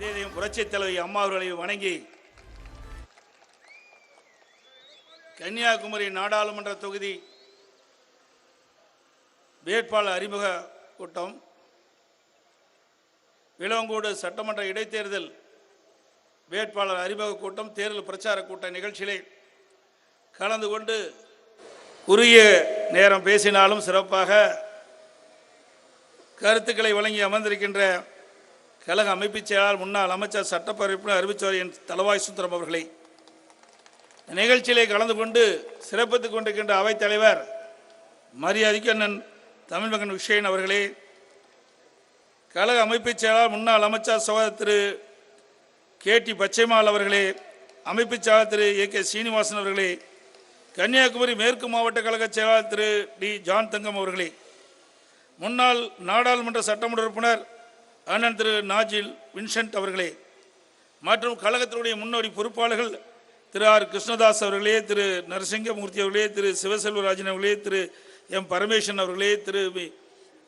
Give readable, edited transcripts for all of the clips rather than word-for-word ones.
இதயம் புரட்சி தலைவி அம்மா அவர்களை வணங்கி கன்னியாகுமரி நாடாளுமன்ற தொகுதி வேட்பாளர் அறிமுக கூட்டம், விளவங்கோடு சட்டமன்ற இடைத்தேர்தல் வேட்பாளர் அறிமுக கூட்டம், தேர்தல் பிரச்சார கூட்ட நிகழ்ச்சியிலே கலந்து கொண்டு குறுகிய நேரம் பேசினாலும் சிறப்பாக கருத்துக்களை வழங்கி அமர்ந்திருக்கின்ற கழக அமைப்பு செயலாளர் முன்னாள் அமைச்சர் சட்டப்பேரவை உறுப்பினர் அறிவிச்சவர் என் தளவாய் சுந்தரம் அவர்களை, நிகழ்ச்சியிலே கலந்து கொண்டு சிறப்பித்துக் கொண்டிருக்கின்ற அவைத்தலைவர் மரியாதைக்கு அண்ணன் தமிழ்மகன் விஷயன் அவர்களே, கழக அமைப்பு செயலாளர் முன்னாள் அமைச்சர் சகோதரர் திரு KT பச்சைமால் அவர்களே, அமைப்பு செயலாளர் திரு AK சீனிவாசன் அவர்களே, கன்னியாகுமரி மேற்கு மாவட்ட கழக செயலாளர் திரு D ஜான் தங்கம் அவர்களே, முன்னாள் நாடாளுமன்ற சட்டமன்ற உறுப்பினர் அண்ணன் திரு நாஜில் வின்சென்ட் அவர்களே, மற்றும் கழகத்தினுடைய முன்னோடி பொறுப்பாளர்கள் திரு R கிருஷ்ணதாஸ் அவர்களே, திரு நரசிங்கமூர்த்தி அவர்களே, திரு சிவசெல்வராஜன் அவர்களே, திரு M பரமேஸ்வரன் அவர்களே,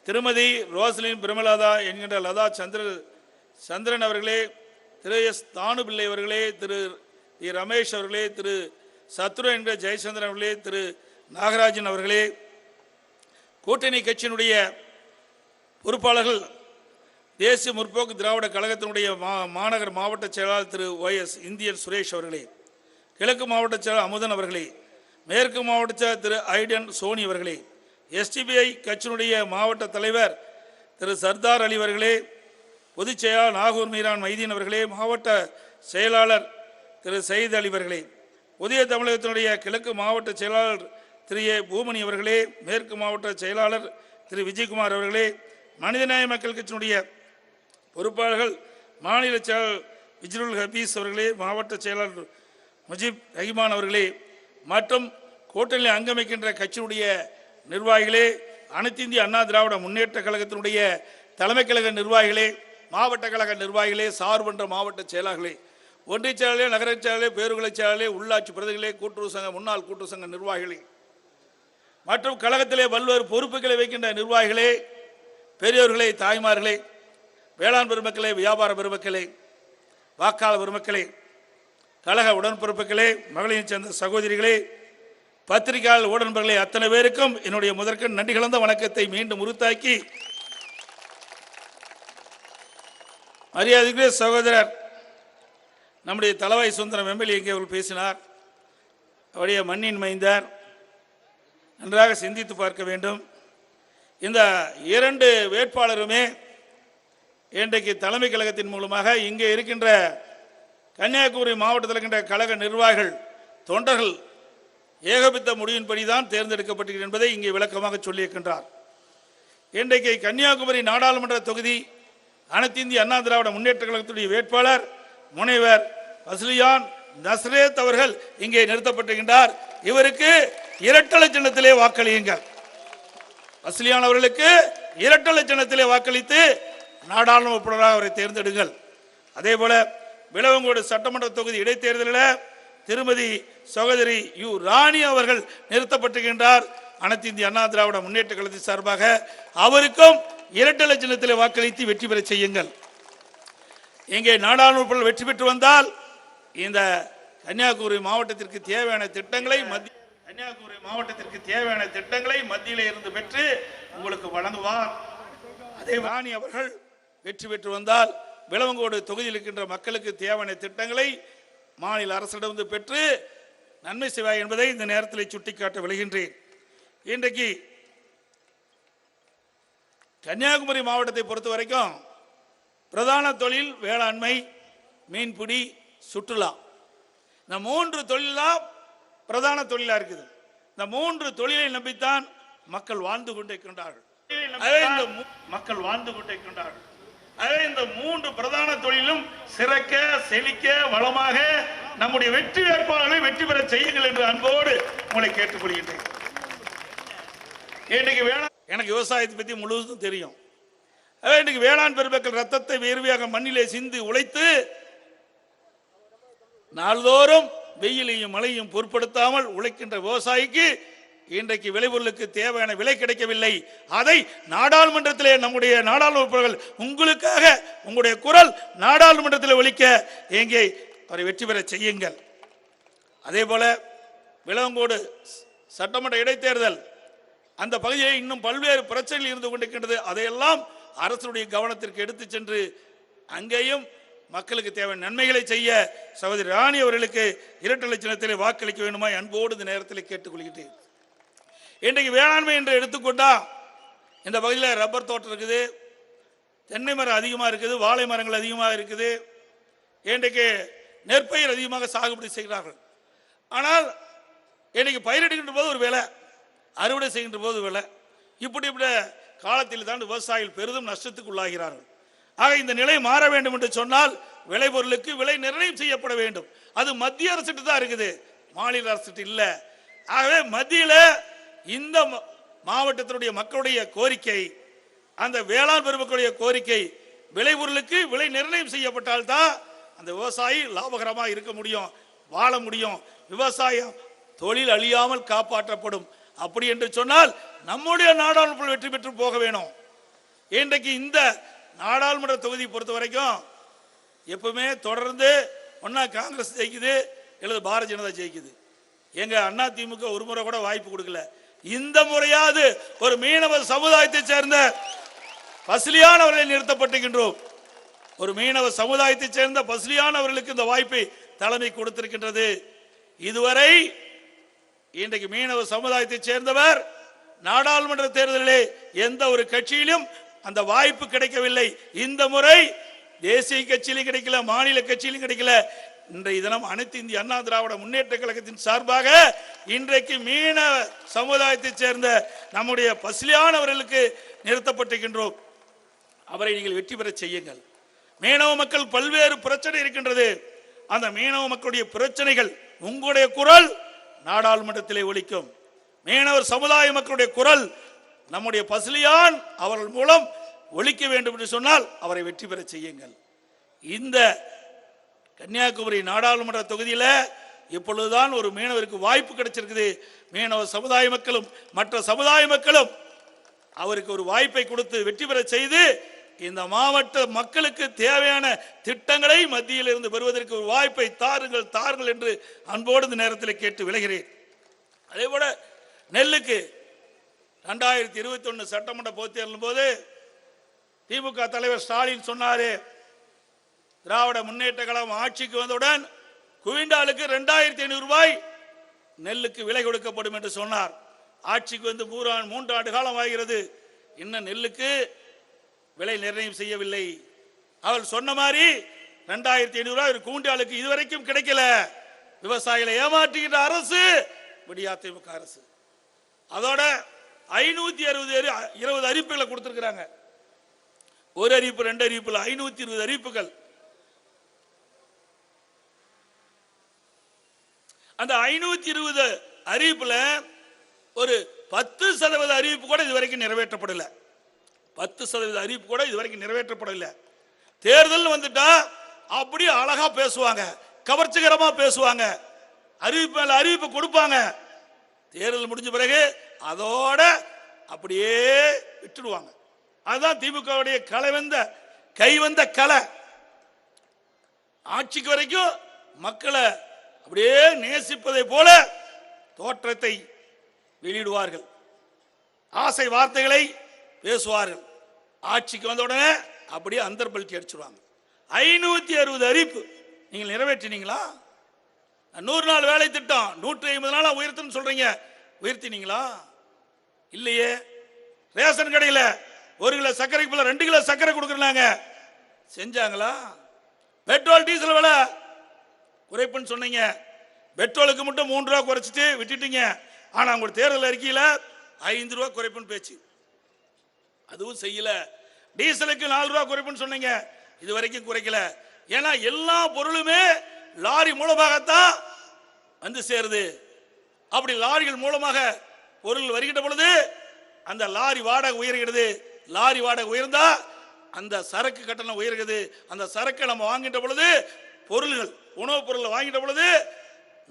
திருமதி ரோசலின் பிரமலாதா என்கின்ற லதா சந்திரன் அவர்களே, திரு S தானுபிள்ளை அவர்களே, திரு ரமேஷ் அவர்களே, திரு சத்ரு என்ற ஜெயச்சந்திரன் அவர்களே, திரு நாகராஜன் அவர்களே, கூட்டணி கட்சியினுடைய பொறுப்பாளர்கள் தேசிய முற்போக்கு திராவிட கழகத்தினுடைய மாநகர் மாவட்ட செயலாளர் திரு YS இந்தியன் சுரேஷ் அவர்களே, கிழக்கு மாவட்ட செயலாளர் அமுதன் அவர்களே, மேற்கு மாவட்ட செயலாளர் திரு ஐடன் சோனி அவர்களே, STBI கட்சியினுடைய மாவட்ட தலைவர் திரு சர்தார் அலி அவர்களே, பொதுச் செயலாளர் நாகூர் மீரான் மைதீன் அவர்களே, மாவட்ட செயலாளர் திரு சயீத் அலி அவர்களே, புதிய தமிழகத்தினுடைய கிழக்கு மாவட்ட செயலாளர் திரு A பூமணி அவர்களே, மேற்கு மாவட்ட செயலாளர் திரு விஜயகுமார் அவர்களே, மனிதநேய மக்கள் கட்சியினுடைய பொறுப்பாளர்கள் மாநில செயலாளர் விஜ்ருல் ஹபீஸ் அவர்களே, மாவட்ட செயலாளர் முஜிப் ரஹிமான் அவர்களே, மற்றும் கூட்டணியில் அங்கமைக்கின்ற கட்சியினுடைய நிர்வாகிகளே, அனைத்து இந்திய அண்ணா திராவிட முன்னேற்ற கழகத்தினுடைய தலைமை கழக நிர்வாகிகளே, மாவட்ட கழக நிர்வாகிகளே, சார்பற்ற மாவட்ட செயலாளர்களே, ஒன்றிய செயலாளர்களே, நகரச் செயலாளர்களே, பேருகளை செயலாளர்களே, உள்ளாட்சி பிரதிகளே, கூட்டுறவு சங்க முன்னாள் கூட்டுறவு சங்க நிர்வாகிகளே, மற்றும் கழகத்திலே பல்வேறு பொறுப்புகளை வைக்கின்ற நிர்வாகிகளே, பெரியோர்களே, தாய்மார்களே, வேளாண் பெருமக்களே, வியாபார பெருமக்களே, வாக்காளர் பெருமக்களே, கழக உடன்பிறப்புகளே, மகளிரைச் சேர்ந்த சகோதரிகளே, பத்திரிகையாளர் உடன்பர்களே, அத்தனை பேருக்கும் என்னுடைய முதற்கண் நன்றி கலந்த வணக்கத்தை மீண்டும் உறுத்தாக்கி, மரியாதைக்குரிய சகோதரர் நம்முடைய தளவாய் சுந்தரம் MLA இங்கே அவர் பேசினார். அவருடைய மண்ணின் மைந்தார், நன்றாக சிந்தித்து பார்க்க வேண்டும். இந்த இரண்டு வேட்பாளருமே இன்றைக்கு தலைமை கழகத்தின் மூலமாக இங்கே இருக்கின்ற கன்னியாகுமரி மாவட்டத்தில் இருக்கின்ற கழக நிர்வாகிகள் தொண்டர்கள் ஏகபித்த முடிவின்படி தான் தேர்ந்தெடுக்கப்பட்டிருக்கிறது என்பதை இங்கே விளக்கமாக சொல்லியிருக்கின்றார். இன்றைக்கு கன்னியாகுமரி நாடாளுமன்ற தொகுதி அனைத்து இந்திய அண்ணா திராவிட முன்னேற்ற கழகத்துடைய வேட்பாளர் முனைவர் வஸ்லியான் நஸ்ரேத் அவர்கள் இங்கே நிறுத்தப்பட்டிருக்கின்றார். இவருக்கு இரட்டலை சின்னத்திலே வாக்களியுங்கள். வஸ்லியான் அவர்களுக்கு இரட்டலை சின்னத்திலே வாக்களித்து நாடாளுமன்ற உறுப்பினராக அவரை தேர்ந்தெடுங்கள். அதே போல விளவங்கோடு சட்டமன்ற தொகுதி இடைத்தேர்தலில் திருமதி சகோதரி U ராணி அவர்கள் நிறுத்தப்பட்டிருக்கின்றார். அனைத்து இந்திய அண்ணா திராவிட முன்னேற்ற கழகத்தின் சார்பாக அவருக்கும் இரட்டலை சின்னத்திலே வாக்களித்து வெற்றி பெற செய்யுங்கள். இங்கே நாடாளுமன்ற வெற்றி பெற்று வந்தால் இந்த கன்னியாகுமரி மாவட்டத்திற்கு தேவையான திட்டங்களை மத்தியிலே இருந்து பெற்று உங்களுக்கு வழங்குவார். அதே ராணி அவர்கள் வெற்றி பெற்று வந்தால் விளவங்கோடு தொகுதியில் இருக்கின்ற மக்களுக்கு தேவையான திட்டங்களை மாநில அரசிடமிருந்து பெற்று நன்மை செய்வார் என்பதை இந்த நேரத்தில் சுட்டிக்காட்ட விளைகின்றேன். இன்றைக்கு கன்னியாகுமரி மாவட்டத்தை பொறுத்த வரைக்கும் பிரதான தொழில் வேளாண்மை, மீன்பிடி, சுற்றுலா. இந்த மூன்று தொழிலாம் பிரதான தொழிலா இருக்குது. இந்த மூன்று தொழிலை நம்பித்தான் மக்கள் வாழ்ந்து கொண்டிருக்கின்றார்கள். இந்த மூன்று பிரதான தொழிலும் சிறக்க, செழிக்க, வளமாக நம்முடைய வெற்றி வேட்பாளர்களை வெற்றி பெற செய்யுங்கள் என்று அன்போடு உங்களை கேட்டுக்கொள்கின்றேன். இன்னைக்கு எனக்கு விவசாயத்தை பற்றி முழுவதும் தெரியும். இன்றைக்கு வேளாண் பெருமக்கள் ரத்தத்தை வேர்வையாக மண்ணிலே சிந்து உழைத்து நாள்தோறும் வெயிலையும் மழையும் பொருட்படுத்தாமல் உழைக்கின்ற விவசாயிக்கு இன்றைக்கு விளைபொருளுக்கு தேவையான விலை கிடைக்கவில்லை. அதை நாடாளுமன்றத்திலே நம்முடைய நாடாளுமன்ற உங்களுக்காக உங்களுடைய குரல் நாடாளுமன்றத்தில் ஒலிக்க எங்கே அவரை வெற்றி பெற செய்யுங்கள். அதே போல விளவங்கோடு சட்டமன்ற இடைத்தேர்தல் அந்த பகுதியில் இன்னும் பல்வேறு பிரச்சனைகள் இருந்து கொண்டிருக்கின்றது. அதையெல்லாம் அரசுடைய கவனத்திற்கு எடுத்து சென்று அங்கேயும் மக்களுக்கு தேவையான நன்மைகளை செய்ய சகோதரி ராணி அவர்களுக்கு இரட்டை சின்னத்திலே வாக்களிக்க வேண்டுமா அன்போடு இந்த நேரத்தில் கேட்டுக்கொள்கிறேன். இன்றைக்கு வேளாண்மை என்று எடுத்துக்கொண்டா இந்த பகுதியில் ரப்பர் தோட்டம் இருக்குது, தென்னை மரம் அதிகமாக இருக்குது, வாழை மரங்கள் அதிகமாக இருக்குது. இன்றைக்கு நெற்பயிர் அதிகமாக சாகுபடி செய்கிறார்கள். ஆனால் இன்றைக்கு பயிரிடுகின்ற போது ஒரு விலை, அறுவடை செய்கின்ற போது விலை, இப்படி காலத்தில் தான் விவசாயிகள் பெரிதும் நஷ்டத்துக்கு உள்ளாகிறார்கள். ஆக இந்த நிலை மாற வேண்டும் என்று சொன்னால் விளைபொருளுக்கு விலை நிர்ணயம் செய்யப்பட வேண்டும். அது மத்திய அரசு தான் இருக்குது, மாநில அரசு இல்லை. ஆகவே மத்தியில் இந்த மாவட்டத்தினுடைய மக்களுடைய கோரிக்கை, அந்த வேளாண் பெருமக்களுடைய கோரிக்கை, விளைபொருளுக்கு விலை நிர்ணயம் செய்யப்பட்டால்தான் அந்த விவசாயி லாபகரமாக இருக்க முடியும், வாழ முடியும், விவசாயம் தொழில் அழியாமல் காப்பாற்றப்படும். அப்படி என்று சொன்னால் நம்முடைய நாடாளுமன்ற வெற்றி பெற்று போக வேணும். இன்றைக்கு இந்த நாடாளுமன்ற தொகுதி பொறுத்த வரைக்கும் எப்பவுமே தொடர்ந்து ஒன்னா காங்கிரஸ் ஜெயிக்குது அல்லது பாரதிய ஜனதா ஜெயிக்குது. எங்க அண்ணா திமுக ஒரு முறை கூட வாய்ப்பு கொடுக்கல. இந்த முறையாவது ஒரு மீனவ சமுதாயத்தை சேர்ந்த பசிலியானவர்களை நிறுத்தப்பட்டுகின்றோம். ஒரு மீனவ சமுதாயத்தை சேர்ந்த பசிலியானவர்களுக்கு இந்த வாய்ப்பை தலைமை கொடுத்திருக்கின்றது. இதுவரை இன்றைக்கு மீனவ சமுதாயத்தை சேர்ந்தவர் நாடாளுமன்ற தேர்தலிலே எந்த ஒரு கட்சியிலும் அந்த வாய்ப்பு கிடைக்கவில்லை. இந்த முறை தேசிய கட்சியிலும் கிடைக்கல, மாநில கட்சியிலும் கிடைக்கல. இன்றைய தினம் அனைத்து இந்திய அண்ணா திராவிட முன்னேற்ற கழகத்தின் சார்பாக இன்றைக்கு மீனவ சமுதாயத்தை சேர்ந்த நம்முடைய பசிலியானவர்களுக்கு நிறுத்தப்பட்டிருக்கின்றோம். அவரை நீங்கள் வெற்றி பெற செய்யுங்கள். மீனவ மக்கள் பல்வேறு பிரச்சனை இருக்கின்றது. அந்த மீனவ மக்களுடைய பிரச்சனைகள் உங்களுடைய குரல் நாடாளுமன்றத்திலே ஒலிக்கும். மீனவர் சமுதாய மக்களுடைய குரல் நம்முடைய பசிலியான் அவர்கள் மூலம் ஒலிக்க வேண்டும் என்று சொன்னால் அவரை வெற்றி பெற செய்யுங்கள். இந்த கன்னியாகுமரி நாடாளுமன்ற தொகுதியில் இப்பொழுதுதான் ஒரு மீனவருக்கு வாய்ப்பு கிடைச்சிருக்குது. மீனவ சமுதாய மக்களும் மற்ற சமுதாய மக்களும் அவருக்கு ஒரு வாய்ப்பை கொடுத்து வெற்றி பெற செய்து இந்த மாவட்ட மக்களுக்கு தேவையான திட்டங்களை மத்தியில் இருந்து பெறுவதற்கு ஒரு வாய்ப்பை தாருங்கள் என்று அன்போடு இந்த நேரத்தில் கேட்டு விளைகிறேன். அதே போல நெல்லுக்கு 2021 சட்டமன்ற பொதுத் தேர்தலின் போது திமுக தலைவர் ஸ்டாலின் சொன்னாரு, திராவிட முன்னேற்ற கழகம் ஆட்சிக்கு வந்தவுடன் குவிண்டாலுக்கு 2500 ரூபாய் நெல்லுக்கு விலை கொடுக்கப்படும் என்று சொன்னார். ஆட்சிக்கு வந்து 3 ஆண்டு காலம் ஆகிறது, இன்னும் நெல்லுக்கு விலை நிர்ணயம் செய்யவில்லை. அவள் சொன்ன மாதிரி 2500 ரூபாய் ஒரு குவிண்டாலுக்கு இதுவரைக்கும் கிடைக்கல. விவசாயிகளை ஏமாற்றுகின்ற அரசு விடியா திமுக அரசு. அதோட 520 அறிவிப்புகளை கொடுத்திருக்கிறாங்க. ஒரு அறிவிப்பு 2 அறிவிப்புல 520 அறிவிப்புகள். அந்த 520 அறிவிப்புல ஒரு 10% அறிவிப்பு கூட இதுவரைக்கும் நிறைவேற்றப்படல. 10% அறிவிப்பு கூட இதுவரைக்கும் நிறைவேற்றப்படவில்லை. தேர்தல் வந்துட்டா அப்படி அழகா பேசுவாங்க, கவர்ச்சிகரமா பேசுவாங்க, அறிவிப்பு மேல அறிவிப்பு கொடுப்பாங்க. தேர்தல் முடிஞ்ச பிறகு அதோட அப்படியே விட்டுடுவாங்க. அதுதான் திமுகவுடைய கைவந்த கலை. ஆட்சிக்கு வரைக்கும் மக்களை அப்படியே நேசிப்பதை போல தோற்றத்தை வெளியிடுவார்கள், ஆசை வார்த்தைகளை பேசுவார்கள். ஆட்சிக்கு வந்த உடனே அப்படியே அந்தர்பல்ட்டி அடிச்சுடுவாங்க. 560 அறிவிப்பு நீங்கள் நிறைவேற்றினீங்களா? 100 நாள் வேலை திட்டம் 150 நாளா உயர்த்துன்னு சொல்றீங்க, உயர்த்தினீங்களா? இல்லையே. ரேஷன் கடையில் 1 கிலோ சர்க்கரைக்கு போல 2 கிலோ சர்க்கரை கொடுக்குறாங்க, செஞ்சாங்களா? பெட்ரோல் டீசல் விலை குறைப்புன்னு சொன்னீங்க, பெட்ரோலுக்கு மட்டும் 3 ரூபா குறைச்சிட்டு விட்டுட்டீங்க. ஆனா உங்க தேர்தல் அறிக்கையில் 5 ரூபா குறைப்புன்னு பேச்சு, அதுவும் செய்யல. டீசலுக்கு 4 ரூபா குறைப்புன்னு சொன்னீங்க, இது வரைக்கும் குறைக்கல. ஏன்னா எல்லா பொருளுமே லாரி மூலமாகத்தான் வந்து சேருது. அப்படி லாரிகள் மூலமாக பொருள் வருகின்ற பொழுது அந்த லாரி வாடகை உயர்கிறது. லாரி வாடகை உயர்ந்தா அந்த சரக்கு கட்டணம் உயர்கிறது. அந்த சரக்கு நம்ம வாங்கின்ற பொழுது பொருள்கள், உணவுப் பொருள் வாங்கின்ற பொழுது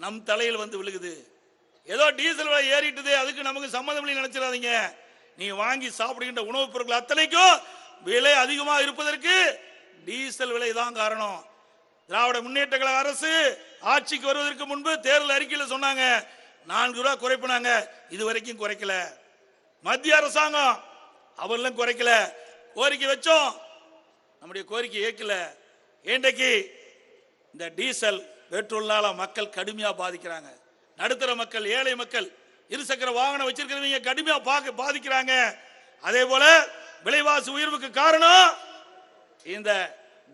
நம் தலையில் வந்து விழுகுது. ஏதோ டீசல் விலை ஏறிட்டுது அதுக்கு நமக்கு சம்மதம் இல்லை நினைச்சிடாதீங்க. நீ வாங்கி சாப்பிடுகின்ற உணவுப் பொருட்கள் அத்தனைக்கும் விலை அதிகமாக இருப்பதற்கு டீசல் விலை தான் காரணம். திராவிட முன்னேற்ற கழக அரசு ஆட்சிக்கு வருவதற்கு முன்பு தேர்தல் அறிக்கையில் சொன்னாங்க 4 ரூபாய் குறைப்பினாங்க, இதுவரைக்கும் குறைக்கல. மத்திய அரசாங்கம் அவர்களும் குறைக்கல. கோரிக்கை வச்சோம், நம்முடைய கோரிக்கை ஏற்கல. இன்றைக்கு இந்த டீசல் பெட்ரோல்னால மக்கள் கடுமையா பாதிக்கிறாங்க. நடுத்தர மக்கள், ஏழை மக்கள், இருசக்கர வாகனம் வச்சிருக்கிறவங்க கடுமையா பாதிக்கிறாங்க. அதே போல விலைவாசி உயர்வுக்கு காரணம் இந்த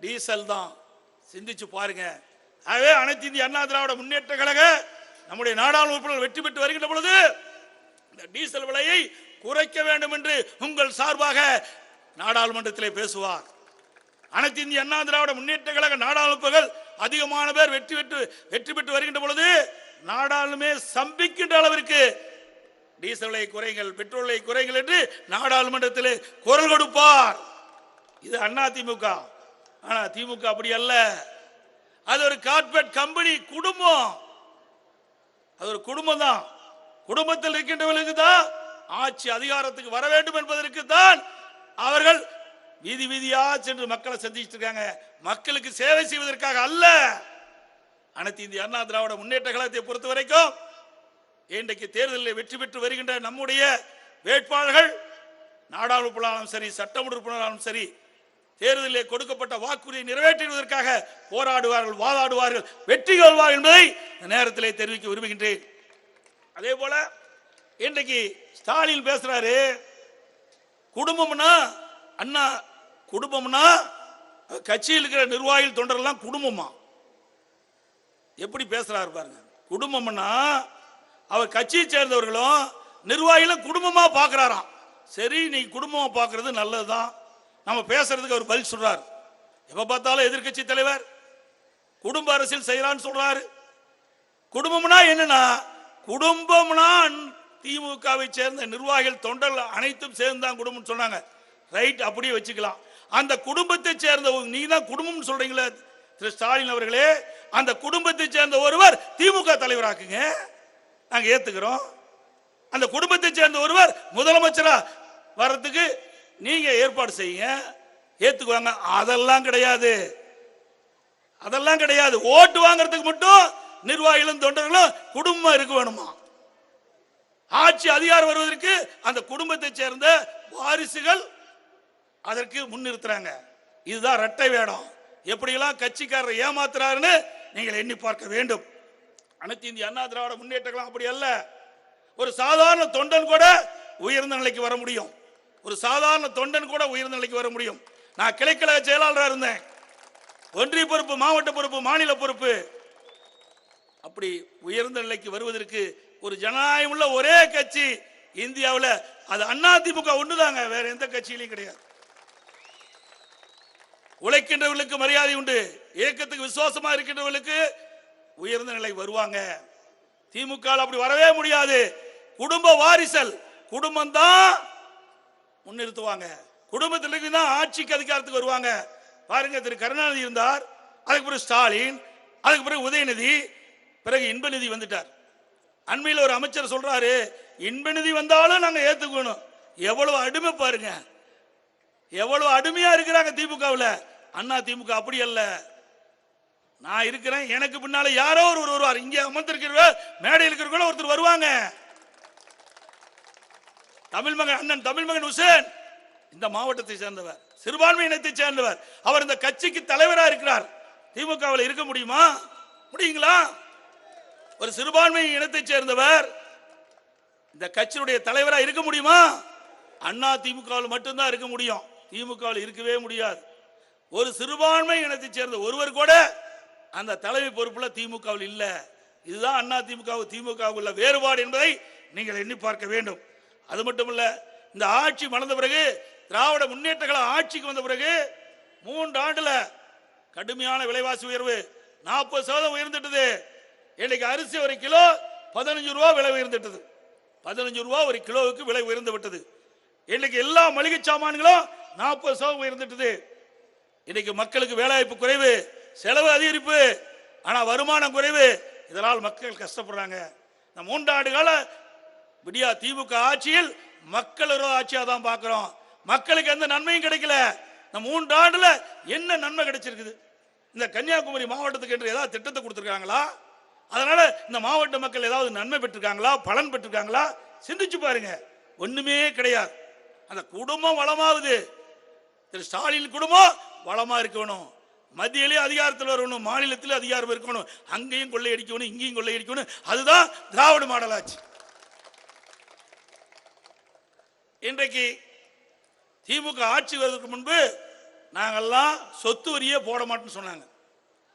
டீசல் தான். சிந்திச்சு பாருங்க. ஆகவே அனைத்து இந்திய அண்ணா திராவிட முன்னேற்ற கழக நம்முடைய நாடாளுமன்ற வெற்றி பெற்று வருகின்ற பொழுது இந்த டீசல் விலையை குறைக்க வேண்டும் என்று உங்கள் சார்பாக நாடாளுமன்றத்திலே பேசுவார். அனைத்து இந்திய அண்ணா திராவிட முன்னேற்ற கழக நாடாளுமன்றங்கள் அதிகமான பேர் வெற்றி பெற்று வருகின்ற பொழுது நாடாளுமே சம்பிக்கின்ற அளவிற்கு டீசல் விலை குறைகள், பெட்ரோல் விலை குறைகள் என்று நாடாளுமன்றத்தில் குரல் கொடுப்பார். இது அண்ணா திமுக. ஆனா திமுக அப்படி அல்ல. அது ஒரு கார்ப்பரேட் கம்பெனி, குடும்பம். அது ஒரு குடும்பம் தான். குடும்பத்தில் இருக்கின்றவர்களுக்கு தான் ஆட்சி அதிகாரத்துக்கு வர வேண்டும் என்பதற்கு தான் அவர்கள் வீதி வீதியா சென்று மக்களை சந்திச்சுட்டு இருக்காங்க. மக்களுக்கு சேவை செய்வதற்காக அல்ல. அனைத்து இந்திய அண்ணா திராவிட முன்னேற்ற கழகத்தை பொறுத்த வரைக்கும் இன்றைக்கு தேர்தலில் வெற்றி பெற்று வருகின்ற நம்முடைய வேட்பாளர்கள் நாடாளுமன்றம் சரி, சட்டமன்ற உறுப்பினராலும் சரி, தேர்தலில் கொடுக்கப்பட்ட வாக்குறுதியை நிறைவேற்றுவதற்காக போராடுவார்கள், வாதாடுவார்கள், வெற்றி கொள்வார்கள் என்பதை இந்த நேரத்தில் தெரிவிக்க விரும்புகின்றேன். அதே போல இன்றைக்கு ஸ்டாலின் பேசுறாரு, குடும்பம்னா அண்ணா குடும்பம்னா கட்சியில் இருக்கிற நிர்வாகிகள் தொண்டரெல்லாம் குடும்பமா. எப்படி பேசுறாரு பாருங்க. குடும்பம்னா அவர் கட்சியை சேர்ந்தவர்களும் நிர்வாகிகளும் குடும்பமா பாக்குறாராம். சரி, நீ குடும்பமா பாக்குறது நல்லதுதான். நம்ம பேசுறதுக்கு அவர் பதில் சொல்றாரு. எப்ப பார்த்தாலும் எதிர்கட்சி தலைவர் குடும்ப அரசியல் செய்யறான்னு சொல்றாரு. குடும்பம்னா என்னன்னா, குடும்பம்னா திமுகவை சேர்ந்த நிர்வாகிகள் தொண்டர்கள் அனைத்தும் சேர்ந்தான் குடும்பம் சொன்னாங்க. ரைட், அப்படியே வச்சுக்கலாம். அந்த குடும்பத்தை சேர்ந்த நீ தான் குடும்பம் சொல்றீங்களே திரு ஸ்டாலின் அவர்களே, அந்த குடும்பத்தை சேர்ந்த ஒருவர் திமுக தலைவராக்குங்க, நாங்க ஏத்துக்கிறோம். அந்த குடும்பத்தை சேர்ந்த ஒருவர் முதலமைச்சரா வர்றதுக்கு நீங்க ஏற்பாடு செய்யுங்க, ஏத்துக்குவாங்க. அதெல்லாம் கிடையாது, அதெல்லாம் கிடையாது. ஓட்டு வாங்கறதுக்கு மட்டும் நிர்வாகிகளும் தொண்டர்களும் குடும்பம் இருக்க வேணுமா? ஆட்சி அதிகாரம் வருவதற்கு அந்த குடும்பத்தை சேர்ந்த வாரிசுகள் அதற்கு முன்னிறுத்துறாங்க. இதுதான் இரட்டை வேடம். எப்படியெல்லாம் கட்சிக்காரர் ஏமாத்துறாருன்னு நீங்கள் எண்ணி பார்க்க வேண்டும். அனைத்து இந்திய அண்ணா திராவிட முன்னேற்ற கழகம் அப்படி அல்ல. ஒரு சாதாரண தொண்டன் கூட உயர்ந்த நிலைக்கு வர முடியும். ஒரு சாதாரண தொண்டன் கூட உயர்ந்த நிலைக்கு வர முடியும். நான் கிளைக்கழக செயலாளராக இருந்தேன். ஒன்றிய பொறுப்பு, மாவட்ட பொறுப்பு, மாநில பொறுப்பு. அப்படி உயர்ந்த நிலைக்கு வருவதற்கு ஒரு ஜனநாயகம் உள்ள ஒரே கட்சி இந்தியாவில் அது அண்ணா திமுக ஒன்றுதாங்க, வேற எந்த கட்சியிலையும் கிடையாது. உழைக்கின்றவர்களுக்கு மரியாதை உண்டு, இயக்கத்துக்கு விசுவாசமா இருக்கின்றவர்களுக்கு உயர்ந்த நிலை வருவாங்க. திமுக அப்படி வரவே முடியாது. குடும்ப வாரிசல், குடும்பம் தான் முன்னிறுத்துவாங்க. குடும்பத்திற்கு தான் ஆட்சிக்கு அதிகாரத்துக்கு வருவாங்க. பாருங்க, திரு கருணாநிதி இருந்தார், அதுக்கு பிறகு ஸ்டாலின், அதுக்கு பிறகு உதயநிதி, பிறகு இன்பநிதி வந்துட்டார். அண்மையில் ஒரு அமைச்சர் சொல்றாரு, இன்பநிதி வந்தாலும் நாங்க ஏத்துக்கணும். எவ்வளவு அடிமை பாருங்க, எவ்வளவு அடிமையா இருக்கிறாங்க திமுகவில். அண்ணா திமுக அப்படி அல்ல. நான் இருக்கிறேன், எனக்கு பின்னால யாரோ ஒருவர் வருவார். இங்க அமர்ந்திருக்கிற மேடையில் இருக்கிறவங்க ஒருத்தர் வருவாங்க. தமிழ்மகன் அண்ணன் தமிழ்மகன் உசேன் இந்த மாவட்டத்தை சேர்ந்தவர், சிறுபான்மை இனத்தை சேர்ந்தவர். அவர் இந்த கட்சிக்கு தலைவராக இருக்கிறார். திமுகவில் இருக்க முடியுமா? முடியுங்களா? ஒரு சிறுபான்மை இனத்தை சேர்ந்தவர் இந்த கட்சியுடைய தலைவராக இருக்க முடியுமா? அண்ணா திமுகவில் மட்டும்தான் இருக்க முடியும், திமுகவில் இருக்கவே முடியாது. ஒரு சிறுபான்மை இனத்தை சேர்ந்த ஒருவர் கூட அந்த தலைமை பொறுப்புல திமுகவில் இல்ல. இதுதான் அண்ணா திமுக உள்ள வேறுபாடு என்பதை நீங்கள் எண்ணி பார்க்க வேண்டும். அது மட்டுமல்ல, இந்த ஆட்சி மலர்ந்த பிறகு, திராவிட முன்னேற்ற கழகம் ஆட்சிக்கு வந்த பிறகு 3 ஆண்டுல கடுமையான விலைவாசி உயர்வு 40% உயர்ந்துட்டது. இன்னைக்கு அரிசி ஒரு கிலோ 15 ரூபாய் விலை உயர்ந்துட்டது. 15 ரூபாய் ஒரு கிலோவுக்கு விலை உயர்ந்து விட்டது. இன்னைக்கு எல்லா மளிகை சாமான்களும் 40% உயர்ந்துட்டது. இன்னைக்கு மக்களுக்கு வேலைவாய்ப்பு குறைவு, செலவு அதிகரிப்பு, ஆனா வருமானம் குறைவு. இதனால் மக்கள் கஷ்டப்படுறாங்க. இந்த 3 ஆண்டு கால விடியா திமுக ஆட்சியில் மக்கள் விரோத ஆட்சியா தான் பார்க்கிறோம். மக்களுக்கு எந்த நன்மையும் கிடைக்கல. இந்த 3 ஆண்டுல என்ன நன்மை கிடைச்சிருக்குது? இந்த கன்னியாகுமரி மாவட்டத்துக்கு என்று ஏதாவது திட்டத்தை கொடுத்திருக்காங்களா? அதனால இந்த மாவட்ட மக்கள் ஏதாவது நன்மை பெற்றிருக்காங்களா, பலன் பெற்றிருக்காங்களா? சிந்திச்சு பாருங்க. ஒண்ணுமே கிடையாது. அந்த குடும்பம் வளமாகுது. திரு ஸ்டாலின் குடும்பம் வளமா இருக்கணும். மத்தியிலே அதிகாரத்தில் வரணும், மாநிலத்தில் அதிகாரம் இருக்கணும், அங்கேயும் கொள்ளையடிக்கணும், இங்கேயும் கொள்ளையடிக்கணும். அதுதான் திராவிட மாடல் ஆட்சி. இன்றைக்கு திமுக ஆட்சி வருவதற்கு முன்பு நாங்கெல்லாம் சொத்து வரியே போட மாட்டோம்னு சொன்னாங்க.